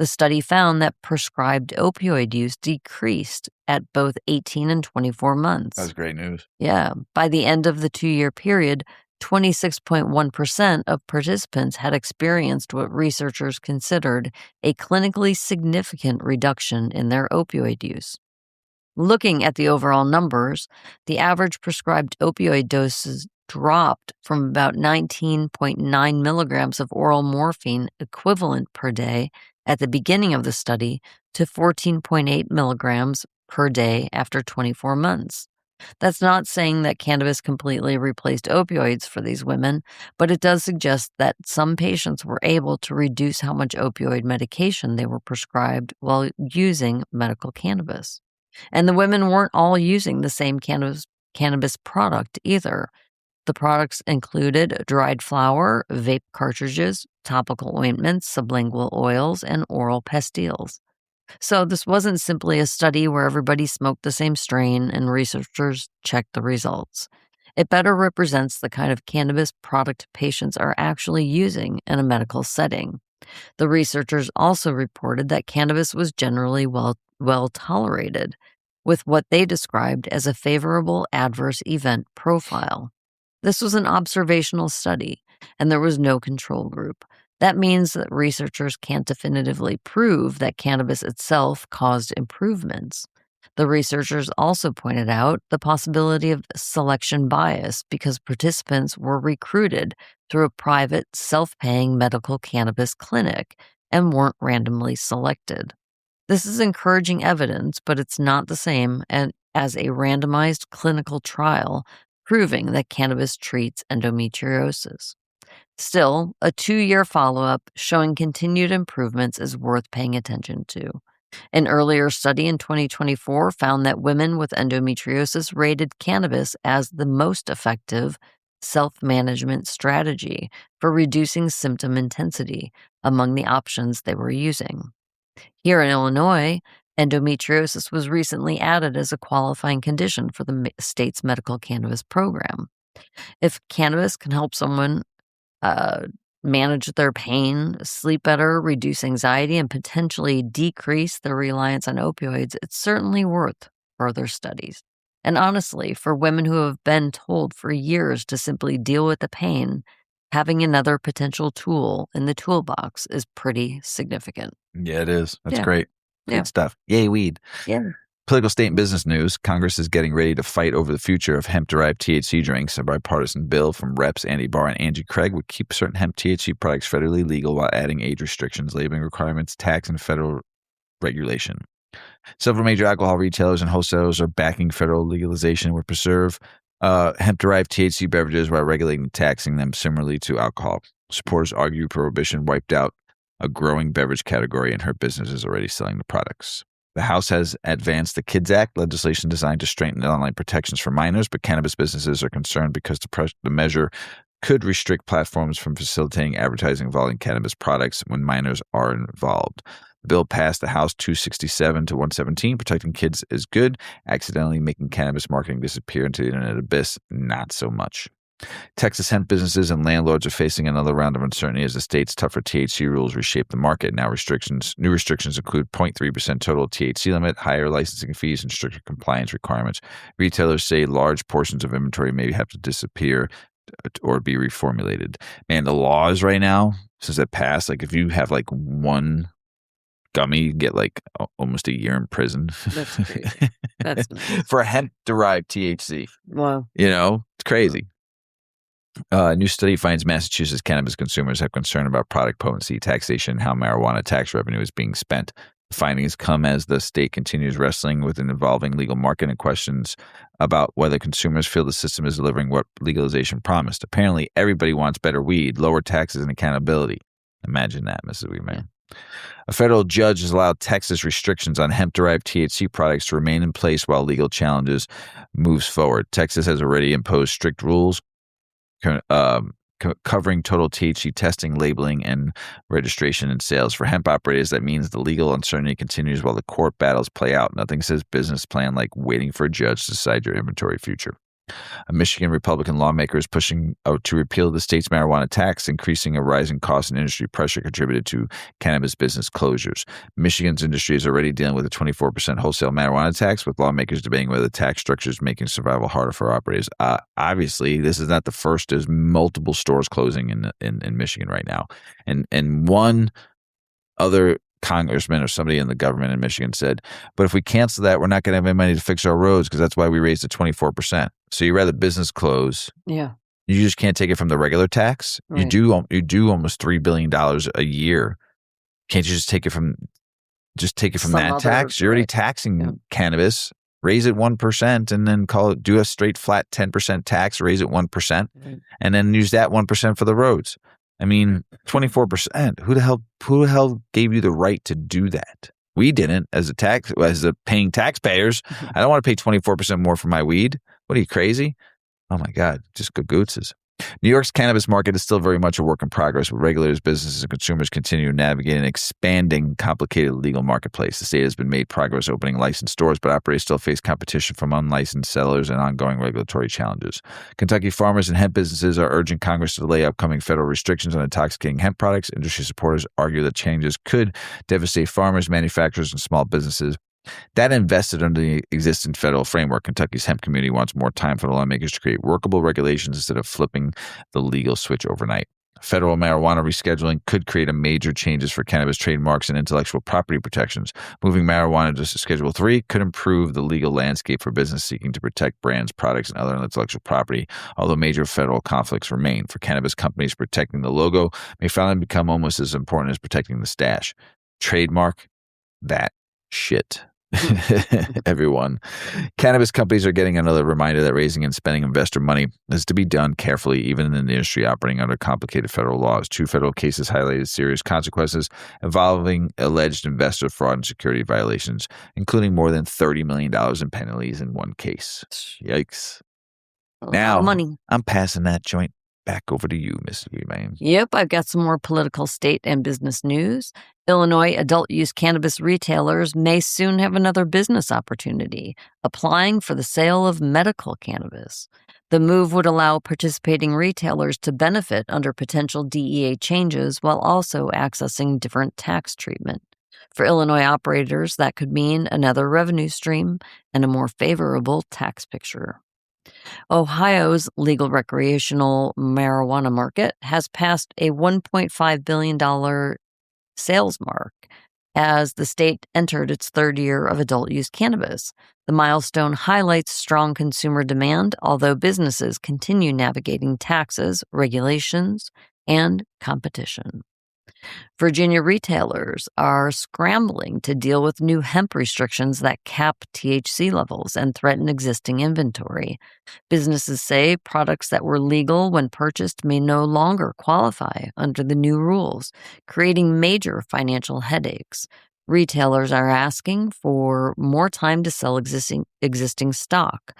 The study found that prescribed opioid use decreased at both 18 and 24 months. That's great news. Yeah. By the end of the 2-year period, 26.1% of participants had experienced what researchers considered a clinically significant reduction in their opioid use. Looking at the overall numbers, the average prescribed opioid doses dropped from about 19.9 milligrams of oral morphine equivalent per day at the beginning of the study to 14.8 milligrams per day after 24 months. That's not saying that cannabis completely replaced opioids for these women, but it does suggest that some patients were able to reduce how much opioid medication they were prescribed while using medical cannabis. And the women weren't all using the same cannabis product either. The products included dried flower, vape cartridges, topical ointments, sublingual oils, and oral pastilles. So this wasn't simply a study where everybody smoked the same strain and researchers checked the results. It better represents the kind of cannabis product patients are actually using in a medical setting. The researchers also reported that cannabis was generally well tolerated, with what they described as a favorable adverse event profile. This was an observational study, and there was no control group. That means that researchers can't definitively prove that cannabis itself caused improvements. The researchers also pointed out the possibility of selection bias because participants were recruited through a private, self-paying medical cannabis clinic and weren't randomly selected. This is encouraging evidence, but it's not the same as a randomized clinical trial proving that cannabis treats endometriosis. Still, a 2-year follow-up showing continued improvements is worth paying attention to. An earlier study in 2024 found that women with endometriosis rated cannabis as the most effective self-management strategy for reducing symptom intensity among the options they were using. Here in Illinois, endometriosis was recently added as a qualifying condition for the state's medical cannabis program. If cannabis can help someone manage their pain, sleep better, reduce anxiety, and potentially decrease their reliance on opioids, it's certainly worth further studies. And honestly, for women who have been told for years to simply deal with the pain, having another potential tool in the toolbox is pretty significant. Yeah, it is. That's Yeah. great. Yeah. Good stuff. Yay, weed. Yeah. Political, state, and business news. Congress is getting ready to fight over the future of hemp-derived THC drinks. A bipartisan bill from Reps Andy Barr and Angie Craig would keep certain hemp THC products federally legal while adding age restrictions, labeling requirements, tax, and federal regulation. Several major alcohol retailers and wholesalers are backing federal legalization would preserve hemp-derived THC beverages while regulating and taxing them similarly to alcohol. Supporters argue prohibition wiped out a growing beverage category and hurt businesses already selling the products. The House has advanced the KIDS Act, legislation designed to strengthen online protections for minors, but cannabis businesses are concerned because the measure could restrict platforms from facilitating advertising involving cannabis products when minors are involved. The bill passed the House 267 to 117. Protecting kids is good. Accidentally making cannabis marketing disappear into the internet abyss, not so much. Texas hemp businesses and landlords are facing another round of uncertainty as the state's tougher THC rules reshape the market. Now new restrictions include 0.3% total THC limit, higher licensing fees, and stricter compliance requirements. Retailers say large portions of inventory may have to disappear or be reformulated. Man, the laws right now, since it passed, like if you have like one gummy, you get like almost a year in prison. That's crazy. That's nice. For hemp-derived THC. Wow. You know, it's crazy. A new study finds Massachusetts cannabis consumers have concern about product potency, taxation, and how marijuana tax revenue is being spent. The findings come as the state continues wrestling with an evolving legal market and questions about whether consumers feel the system is delivering what legalization promised. Apparently, everybody wants better weed, lower taxes, and accountability. Imagine that, Mrs. Weedman. A federal judge has allowed Texas restrictions on hemp-derived THC products to remain in place while legal challenges moves forward. Texas has already imposed strict rules covering total THC testing, labeling, and registration and sales. For hemp operators, that means the legal uncertainty continues while the court battles play out. Nothing says business plan like waiting for a judge to decide your inventory future. A Michigan Republican lawmaker is pushing out to repeal the state's marijuana tax, increasing a rising cost and industry pressure contributed to cannabis business closures. Michigan's industry is already dealing with a 24% wholesale marijuana tax, with lawmakers debating whether the tax structure is making survival harder for operators. Obviously, this is not the first. There's multiple stores closing in Michigan right now. And one other congressman or somebody in the government in Michigan said, but if we cancel that, we're not going to have any money to fix our roads because that's why we raised it 24%. So you rather business close. Yeah. You just can't take it from the regular tax. Right. You do almost $3 billion a year. Can't you just take it from that tax? You're already taxing cannabis. Raise it 1% and then do a straight flat 10% tax, raise it 1%, and then use that 1% for the roads. I mean, 24%. Who the hell gave you the right to do that? We didn't as a paying taxpayers. I don't want to pay 24% more for my weed. What are you, crazy? Oh my God, just googootzes. New York's cannabis market is still very much a work in progress, with regulators, businesses, and consumers continue to navigate an expanding, complicated legal marketplace. The state has been made progress opening licensed stores, but operators still face competition from unlicensed sellers and ongoing regulatory challenges. Kentucky farmers and hemp businesses are urging Congress to delay upcoming federal restrictions on intoxicating hemp products. Industry supporters argue that changes could devastate farmers, manufacturers, and small businesses that invested under the existing federal framework. Kentucky's hemp community wants more time for the lawmakers to create workable regulations instead of flipping the legal switch overnight. Federal marijuana rescheduling could create a major changes for cannabis trademarks and intellectual property protections. Moving marijuana to Schedule III could improve the legal landscape for business seeking to protect brands, products, and other intellectual property, although major federal conflicts remain. For cannabis companies, protecting the logo may finally become almost as important as protecting the stash. Trademark that shit. Everyone. Cannabis companies are getting another reminder that raising and spending investor money is to be done carefully, even in the industry operating under complicated federal laws. Two federal cases highlighted serious consequences involving alleged investor fraud and security violations, including more than $30 million in penalties in one case. Yikes. Now, money. I'm passing that joint back over to you, Mrs. Weedman. Yep, I've got some more political, state, and business news. Illinois adult-use cannabis retailers may soon have another business opportunity, applying for the sale of medical cannabis. The move would allow participating retailers to benefit under potential DEA changes while also accessing different tax treatment. For Illinois operators, that could mean another revenue stream and a more favorable tax picture. Ohio's legal recreational marijuana market has passed a $1.5 billion sales mark as the state entered its third year of adult-use cannabis. The milestone highlights strong consumer demand, although businesses continue navigating taxes, regulations, and competition. Virginia retailers are scrambling to deal with new hemp restrictions that cap THC levels and threaten existing inventory. Businesses say products that were legal when purchased may no longer qualify under the new rules, creating major financial headaches. Retailers are asking for more time to sell existing stock.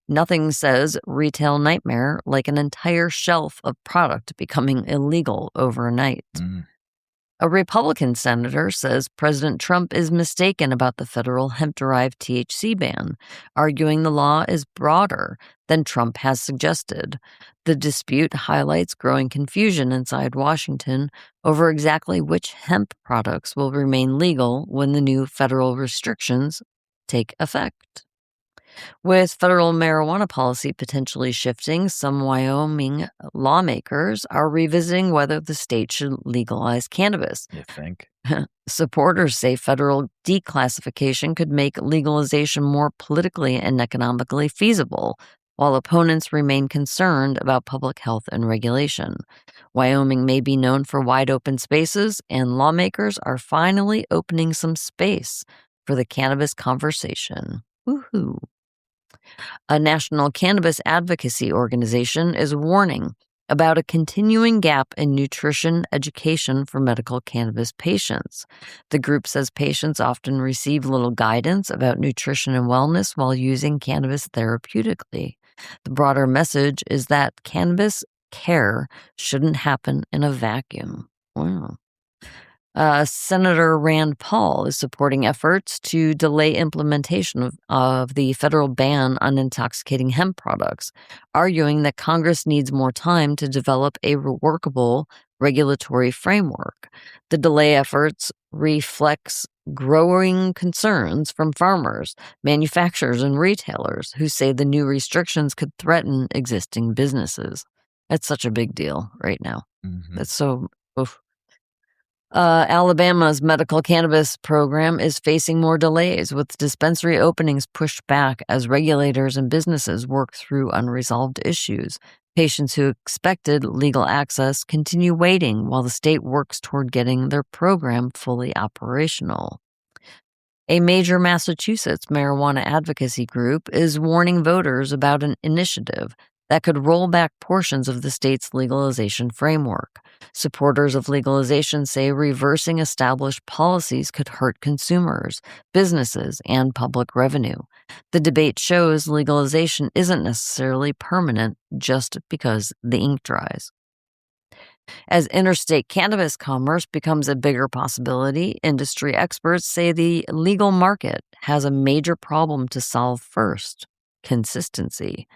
Nothing says retail nightmare like an entire shelf of product becoming illegal overnight. A Republican senator says President Trump is mistaken about the federal hemp-derived THC ban, arguing the law is broader than Trump has suggested. The dispute highlights growing confusion inside Washington over exactly which hemp products will remain legal when the new federal restrictions take effect. With federal marijuana policy potentially shifting, some Wyoming lawmakers are revisiting whether the state should legalize cannabis. You think? Supporters say federal declassification could make legalization more politically and economically feasible, while opponents remain concerned about public health and regulation. Wyoming may be known for wide open spaces, and lawmakers are finally opening some space for the cannabis conversation. Woohoo! A national cannabis advocacy organization is warning about a continuing gap in nutrition education for medical cannabis patients. The group says patients often receive little guidance about nutrition and wellness while using cannabis therapeutically. The broader message is that cannabis care shouldn't happen in a vacuum. Wow. Senator Rand Paul is supporting efforts to delay implementation of the federal ban on intoxicating hemp products, arguing that Congress needs more time to develop a workable regulatory framework. The delay efforts reflects growing concerns from farmers, manufacturers, and retailers who say the new restrictions could threaten existing businesses. That's such a big deal right now. Mm-hmm. That's so... Oof. Alabama's medical cannabis program is facing more delays, with dispensary openings pushed back as regulators and businesses work through unresolved issues. Patients who expected legal access continue waiting while the state works toward getting their program fully operational. A major Massachusetts marijuana advocacy group is warning voters about an initiative that could roll back portions of the state's legalization framework. Supporters of legalization say reversing established policies could hurt consumers, businesses, and public revenue. The debate shows legalization isn't necessarily permanent just because the ink dries. As interstate cannabis commerce becomes a bigger possibility, industry experts say the legal market has a major problem to solve first: consistency.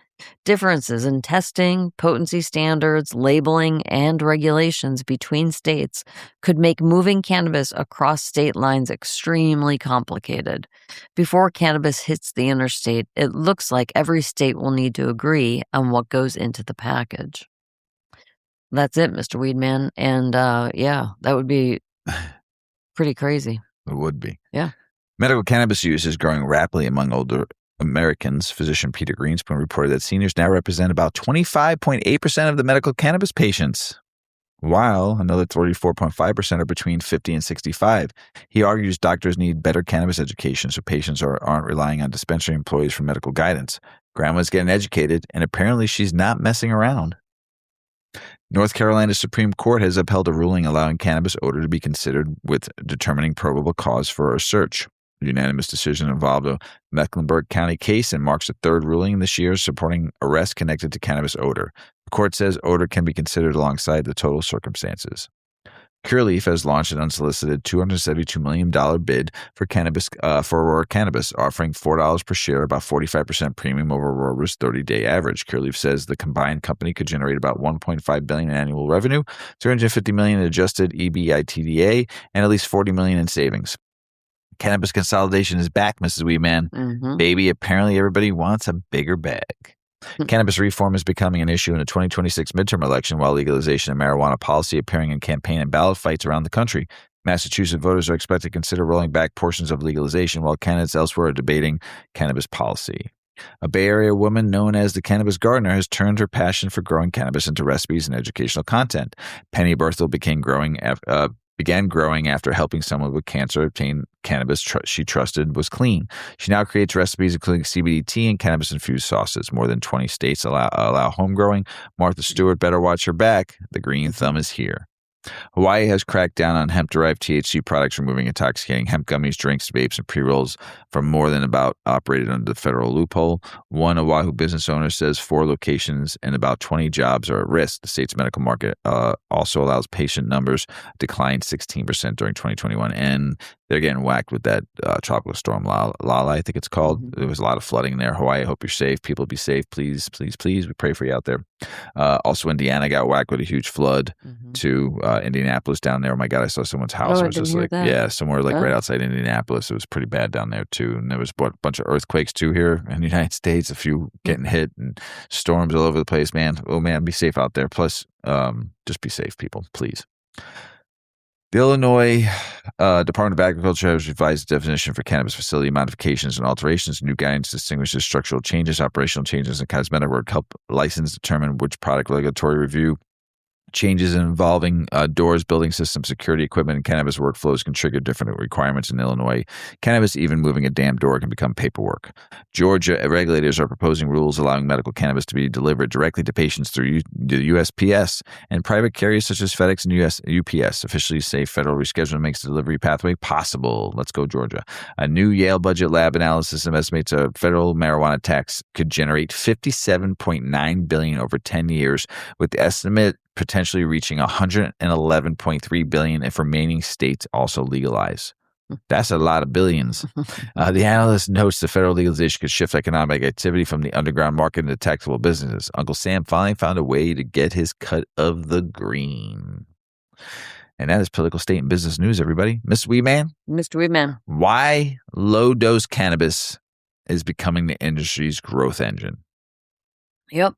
Differences in testing, potency standards, labeling, and regulations between states could make moving cannabis across state lines extremely complicated. Before cannabis hits the interstate, it looks like every state will need to agree on what goes into the package. That's it, Mr. Weedman. And yeah, that would be pretty crazy. It would be. Yeah. Medical cannabis use is growing rapidly among older Americans. Physician Peter Greenspoon reported that seniors now represent about 25.8% of the medical cannabis patients, while another 34.5% are between 50 and 65. He argues doctors need better cannabis education so patients aren't relying on dispensary employees for medical guidance. Grandma's getting educated, and apparently she's not messing around. North Carolina's Supreme Court has upheld a ruling allowing cannabis odor to be considered with determining probable cause for a search. The unanimous decision involved a Mecklenburg County case and marks the third ruling this year supporting arrests connected to cannabis odor. The court says odor can be considered alongside the total circumstances. Curaleaf has launched an unsolicited $272 million bid for cannabis for Aurora Cannabis, offering $4 per share, about 45% premium over Aurora's 30-day average. Curaleaf says the combined company could generate about $1.5 billion in annual revenue, $350 million in adjusted EBITDA, and at least $40 million in savings. Cannabis consolidation is back, Mrs. Weedman. Mm-hmm. Baby, apparently everybody wants a bigger bag. Cannabis reform is becoming an issue in the 2026 midterm election, while legalization of marijuana policy appearing in campaign and ballot fights around the country. Massachusetts voters are expected to consider rolling back portions of legalization, while candidates elsewhere are debating cannabis policy. A Bay Area woman known as the Cannabis Gardener has turned her passion for growing cannabis into recipes and educational content. Penny Berthel began growing after helping someone with cancer obtain cannabis she trusted was clean. She now creates recipes including CBD tea and cannabis-infused sauces. More than 20 states allow home growing. Martha Stewart better watch her back. The green thumb is here. Hawaii has cracked down on hemp-derived THC products, removing intoxicating hemp gummies, drinks, vapes, and pre-rolls from more than about operated under the federal loophole. One Oahu business owner says 4 locations and about 20 jobs are at risk. The state's medical market also allows patient numbers decline 16% during 2021, and they're getting whacked with that tropical storm Lala, I think it's called. Mm-hmm. There was a lot of flooding there. Hawaii, I hope you're safe. People be safe, please, please, please. We pray for you out there. Also, Indiana got whacked with a huge flood to Indianapolis down there. Oh my God, I saw someone's house. Oh, It was just like, yeah, somewhere like right outside Indianapolis. It was pretty bad down there too. And there was a bunch of earthquakes too here in the United States, a few getting hit and storms all over the place, man. Oh man, be safe out there. Plus, just be safe, people, please. The Illinois Department of Agriculture has revised the definition for cannabis facility modifications and alterations. New guidance distinguishes structural changes, operational changes, and cosmetic work help license determine which product regulatory review changes involving doors, building systems, security equipment, and cannabis workflows can trigger different requirements in Illinois. Cannabis, even moving a damn door, can become paperwork. Georgia regulators are proposing rules allowing medical cannabis to be delivered directly to patients through the USPS, and private carriers such as FedEx and UPS officially say federal rescheduling makes the delivery pathway possible. Let's go, Georgia. A new Yale budget lab analysis estimates a federal marijuana tax could generate $57.9 billion over 10 years, with the estimate potentially reaching $111.3 billion if remaining states also legalize. That's a lot of billions. The analyst notes the federal legalization could shift economic activity from the underground market into taxable businesses. Uncle Sam finally found a way to get his cut of the green. And that is political, state, and business news, everybody. Mr. Weedman? Mr. Weedman. Why low-dose cannabis is becoming the industry's growth engine. Yep.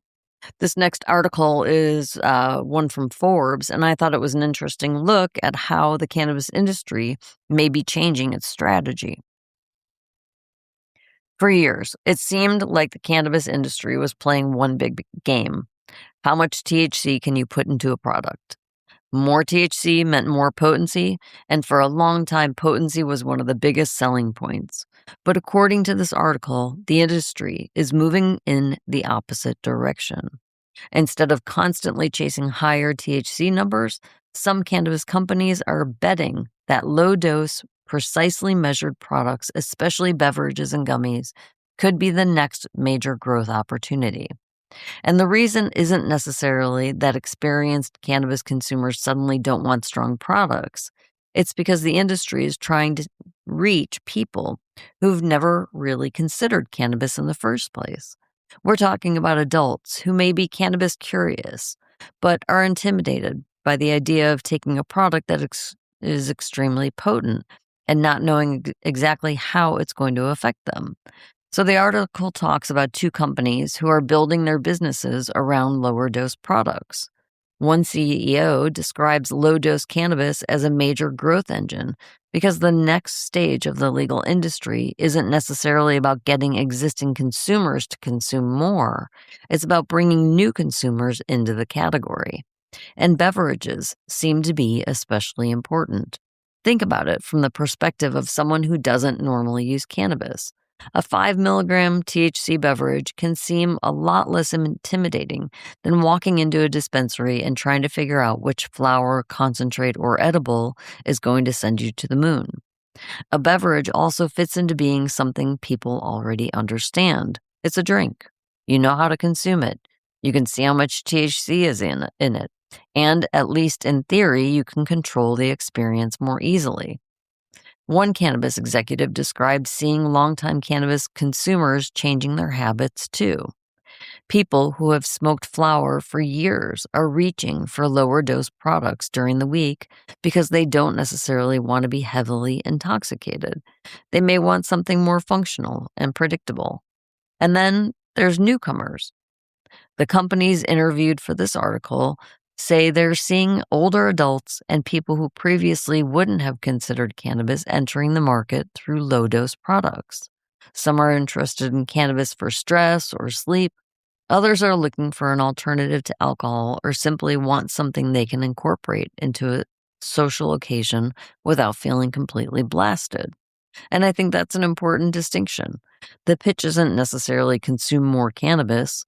This next article is one from Forbes, and I thought it was an interesting look at how the cannabis industry may be changing its strategy. For years, it seemed like the cannabis industry was playing one big game. How much THC can you put into a product? More THC meant more potency, and for a long time, potency was one of the biggest selling points. But according to this article, the industry is moving in the opposite direction. Instead of constantly chasing higher THC numbers, some cannabis companies are betting that low-dose, precisely measured products, especially beverages and gummies, could be the next major growth opportunity. And the reason isn't necessarily that experienced cannabis consumers suddenly don't want strong products. It's because the industry is trying to reach people who've never really considered cannabis in the first place. We're talking about adults who may be cannabis curious, but are intimidated by the idea of taking a product that is extremely potent and not knowing exactly how it's going to affect them. So the article talks about two companies who are building their businesses around lower dose products. One CEO describes low-dose cannabis as a major growth engine because the next stage of the legal industry isn't necessarily about getting existing consumers to consume more. It's about bringing new consumers into the category. And beverages seem to be especially important. Think about it from the perspective of someone who doesn't normally use cannabis. A 5 milligram THC beverage can seem a lot less intimidating than walking into a dispensary and trying to figure out which flower, concentrate, or edible is going to send you to the moon. A beverage also fits into being something people already understand. It's a drink. You know how to consume it. You can see how much THC is in it. And at least in theory, you can control the experience more easily. One cannabis executive described seeing longtime cannabis consumers changing their habits too. People who have smoked flower for years are reaching for lower dose products during the week because they don't necessarily want to be heavily intoxicated. They may want something more functional and predictable. And then there's newcomers. The companies interviewed for this article say they're seeing older adults and people who previously wouldn't have considered cannabis entering the market through low-dose products. Some are interested in cannabis for stress or sleep. Others are looking for an alternative to alcohol or simply want something they can incorporate into a social occasion without feeling completely blasted. And I think that's an important distinction. The pitch isn't necessarily consume more cannabis.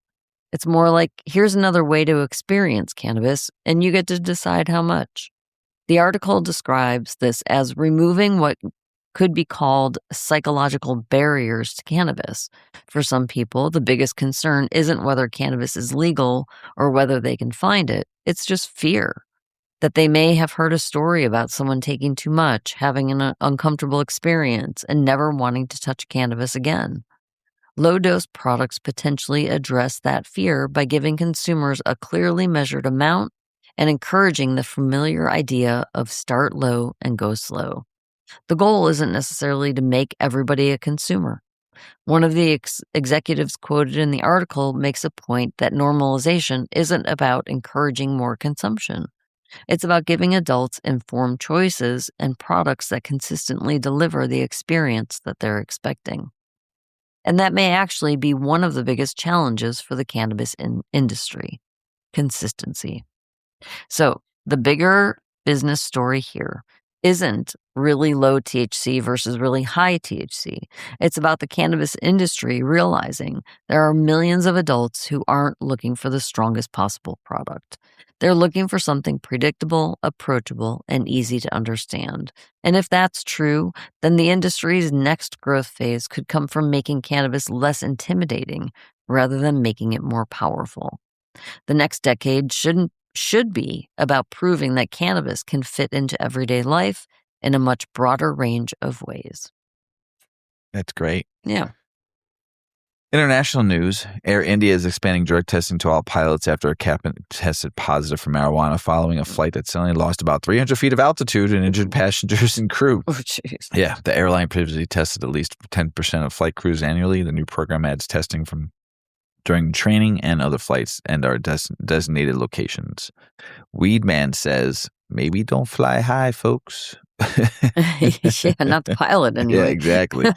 It's more like, here's another way to experience cannabis, and you get to decide how much. The article describes this as removing what could be called psychological barriers to cannabis. For some people, the biggest concern isn't whether cannabis is legal or whether they can find it. It's just fear that they may have heard a story about someone taking too much, having an uncomfortable experience, and never wanting to touch cannabis again. Low-dose products potentially address that fear by giving consumers a clearly measured amount and encouraging the familiar idea of start low and go slow. The goal isn't necessarily to make everybody a consumer. One of the executives quoted in the article makes a point that normalization isn't about encouraging more consumption. It's about giving adults informed choices and products that consistently deliver the experience that they're expecting. And that may actually be one of the biggest challenges for the cannabis industry: consistency. So the bigger business story here isn't really low THC versus really high THC. It's about the cannabis industry realizing there are millions of adults who aren't looking for the strongest possible product. They're looking for something predictable, approachable, and easy to understand. And if that's true, then the industry's next growth phase could come from making cannabis less intimidating rather than making it more powerful. The next decade shouldn't should be about proving that cannabis can fit into everyday life in a much broader range of ways. That's great. Yeah. International news. Air India is expanding drug testing to all pilots after a captain tested positive for marijuana following a flight that suddenly lost about 300 feet of altitude and injured passengers and crew. Oh, jeez. Yeah, the airline previously tested at least 10% of flight crews annually. The new program adds testing from during training and other flights and our designated locations. Weedman says, maybe don't fly high, folks. Yeah, not the pilot anyway. Yeah, exactly.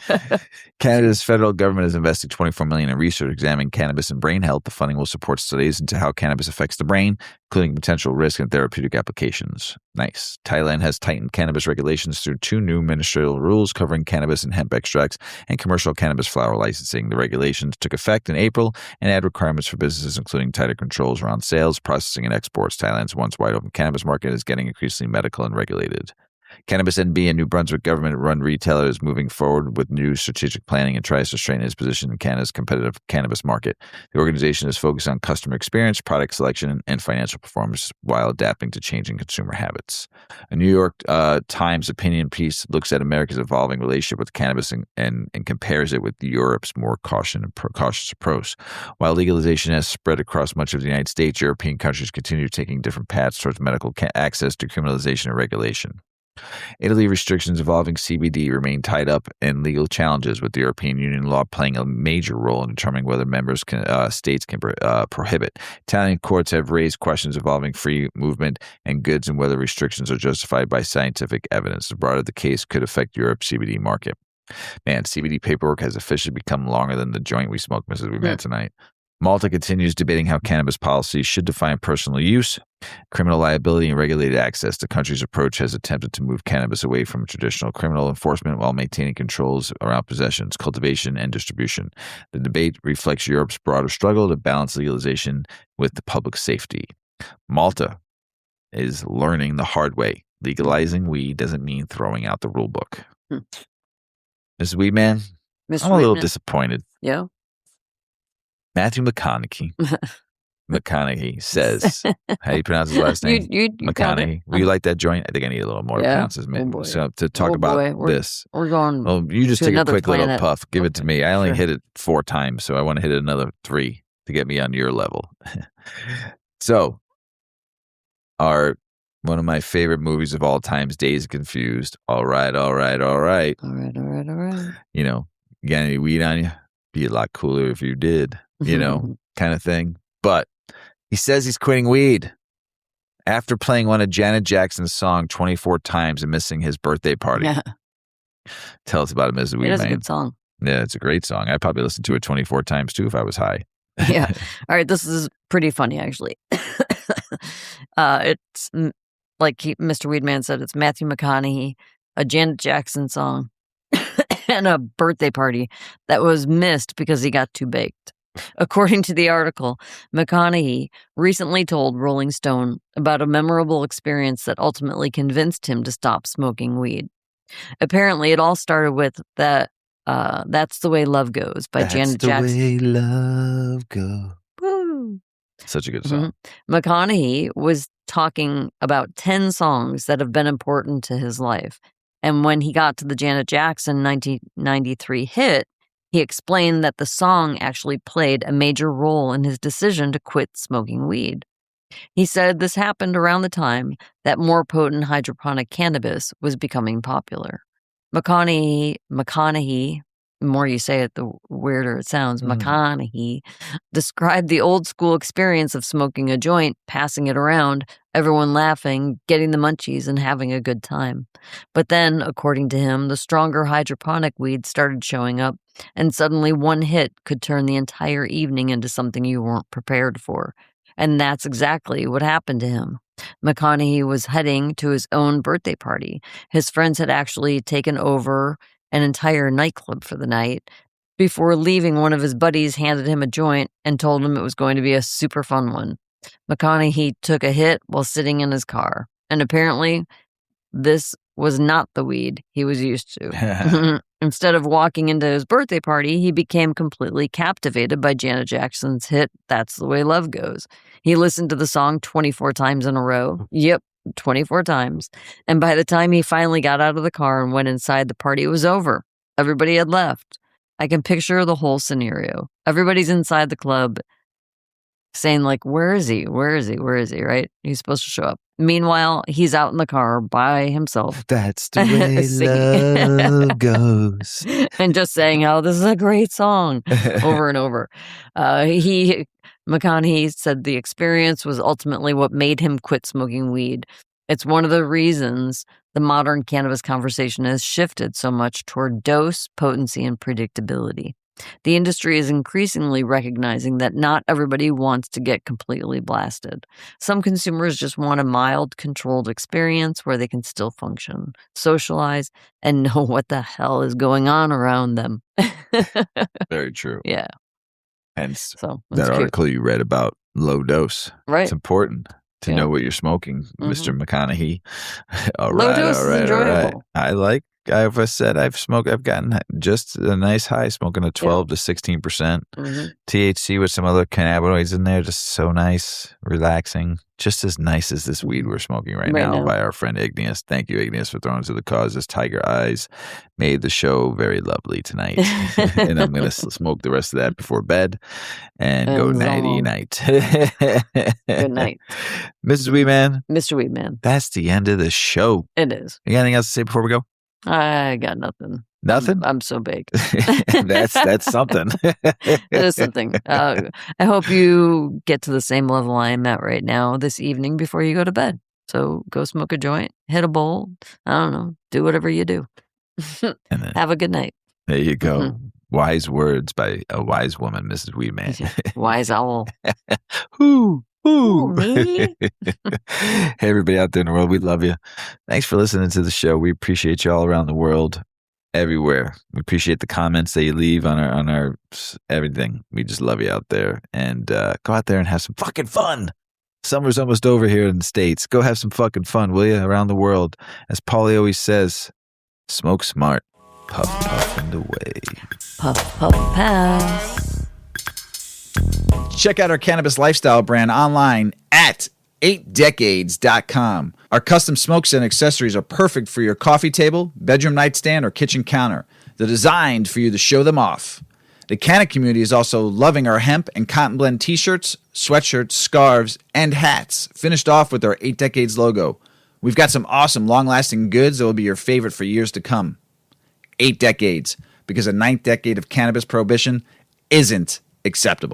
Canada's federal government has invested $24 million in research examining cannabis and brain health. The funding will support studies into how cannabis affects the brain, including potential risk and therapeutic applications. Nice. Thailand has tightened cannabis regulations through 2 new ministerial rules covering cannabis and hemp extracts and commercial cannabis flower licensing. The regulations took effect in April and add requirements for businesses, including tighter controls around sales, processing, and exports. Thailand's once wide open cannabis market is getting increasingly medical and regulated. Cannabis NB, a New Brunswick government-run retailer, is moving forward with new strategic planning and tries to strengthen its position in Canada's competitive cannabis market. The organization is focused on customer experience, product selection, and financial performance while adapting to changing consumer habits. A New York Times opinion piece looks at America's evolving relationship with cannabis and compares it with Europe's more cautious approach. While legalization has spread across much of the United States, European countries continue taking different paths towards medical access, decriminalization, and regulation. Italy restrictions involving CBD remain tied up in legal challenges, with the European Union law playing a major role in determining whether states can prohibit. Italian courts have raised questions involving free movement and goods and whether restrictions are justified by scientific evidence. The broader the case could affect Europe's CBD market. Man, CBD paperwork has officially become longer than the joint we smoked, Mrs. Weedman, tonight. Malta continues debating how cannabis policies should define personal use, criminal liability, and regulated access. The country's approach has attempted to move cannabis away from traditional criminal enforcement while maintaining controls around possessions, cultivation, and distribution. The debate reflects Europe's broader struggle to balance legalization with the public safety. Malta is learning the hard way. Legalizing weed doesn't mean throwing out the rule book. Mrs. Weedman, I'm a little disappointed. Yeah. Matthew McConaughey says, how do you pronounce his last name? McConaughey. Will you like that joint? I think I need a little more to pronounce his name. So to talk about this. We're going. Well, you just take a quick little puff. Give it to me. I only hit it 4 times, so I want to hit it another 3 to get me on your level. So, one of my favorite movies of all time is Dazed and Confused. All right. You know, you got any weed on you? Be a lot cooler if you did. You know, kind of thing. But he says he's quitting weed after playing one of Janet Jackson's song 24 times and missing his birthday party. Yeah. Tell us about it, Mrs. Weedman. It is a good song. Yeah, it's a great song. I'd probably listen to it 24 times too if I was high. Yeah. All right. This is pretty funny, actually. It's like Mr. Weedman said, it's Matthew McConaughey, a Janet Jackson song, and a birthday party that was missed because he got too baked. According to the article, McConaughey recently told Rolling Stone about a memorable experience that ultimately convinced him to stop smoking weed. Apparently, it all started with That's the Way Love Goes by Janet Jackson. That's the way love goes. Woo. Such a good song. McConaughey was talking about 10 songs that have been important to his life. And when he got to the Janet Jackson 1993 hit, he explained that the song actually played a major role in his decision to quit smoking weed. He said this happened around the time that more potent hydroponic cannabis was becoming popular. McConaughey, the more you say it, the weirder it sounds, McConaughey, described the old school experience of smoking a joint, passing it around, everyone laughing, getting the munchies, and having a good time. But then, according to him, the stronger hydroponic weed started showing up, and suddenly one hit could turn the entire evening into something you weren't prepared for. And that's exactly what happened to him. McConaughey was heading to his own birthday party. His friends had actually taken over an entire nightclub for the night. Before leaving, one of his buddies handed him a joint and told him it was going to be a super fun one. McConaughey took a hit while sitting in his car, and apparently this was not the weed he was used to. Instead of walking into his birthday party, he became completely captivated by Janet Jackson's hit, That's the Way Love Goes. He listened to the song 24 times in a row. Yep, 24 times. And by the time he finally got out of the car and went inside, the party was over. Everybody had left. I can picture the whole scenario. Everybody's inside the club saying, like, where is he? Where is he? Where is he? Right? He's supposed to show up. Meanwhile, he's out in the car by himself. That's the way love goes. And just saying how this is a great song over and over. McConaughey said the experience was ultimately what made him quit smoking weed. It's one of the reasons the modern cannabis conversation has shifted so much toward dose, potency, and predictability. The industry is increasingly recognizing that not everybody wants to get completely blasted. Some consumers just want a mild, controlled experience where they can still function, socialize, and know what the hell is going on around them. Very true. Yeah. Hence, so that article you read about low dose. Right. It's important to know what you're smoking, Mr. McConaughey. Low dose is enjoyable. I've gotten just a nice high smoking a 12 to 16% THC with some other cannabinoids in there. Just so nice, relaxing, just as nice as this weed we're smoking right now by our friend Igneous. Thank you, Igneous, for throwing to the cause. This Tiger Eyes made the show very lovely tonight. And I'm going to smoke the rest of that before bed and go nighty-night. Good night. Mrs. Weedman. Mr. Weedman. That's the end of the show. It is. You got anything else to say before we go? I got nothing. Nothing? I'm so big. That's something. It is something. I hope you get to the same level I am at right now this evening before you go to bed. So go smoke a joint, hit a bowl. I don't know. Do whatever you do. Have a good night. There you go. Wise words by a wise woman, Mrs. Weedman. Wise owl. Ooh. Me? Hey, everybody out there in the world, we love you. Thanks for listening to the show. We appreciate you all around the world, everywhere. We appreciate the comments that you leave on our everything. We just love you out there. And go out there and have some fucking fun. Summer's almost over here in the States. Go have some fucking fun, will you? Around the world. As Paulie always says, smoke smart. Puff, puff, and away. Puff, puff, pass. Check out our cannabis lifestyle brand online at 8decades.com. Our custom smokes and accessories are perfect for your coffee table, bedroom nightstand, or kitchen counter. They're designed for you to show them off. The Canna community is also loving our hemp and cotton blend t-shirts, sweatshirts, scarves, and hats, finished off with our 8 Decades logo. We've got some awesome long-lasting goods that will be your favorite for years to come. 8 Decades, because a 9th decade of cannabis prohibition isn't acceptable.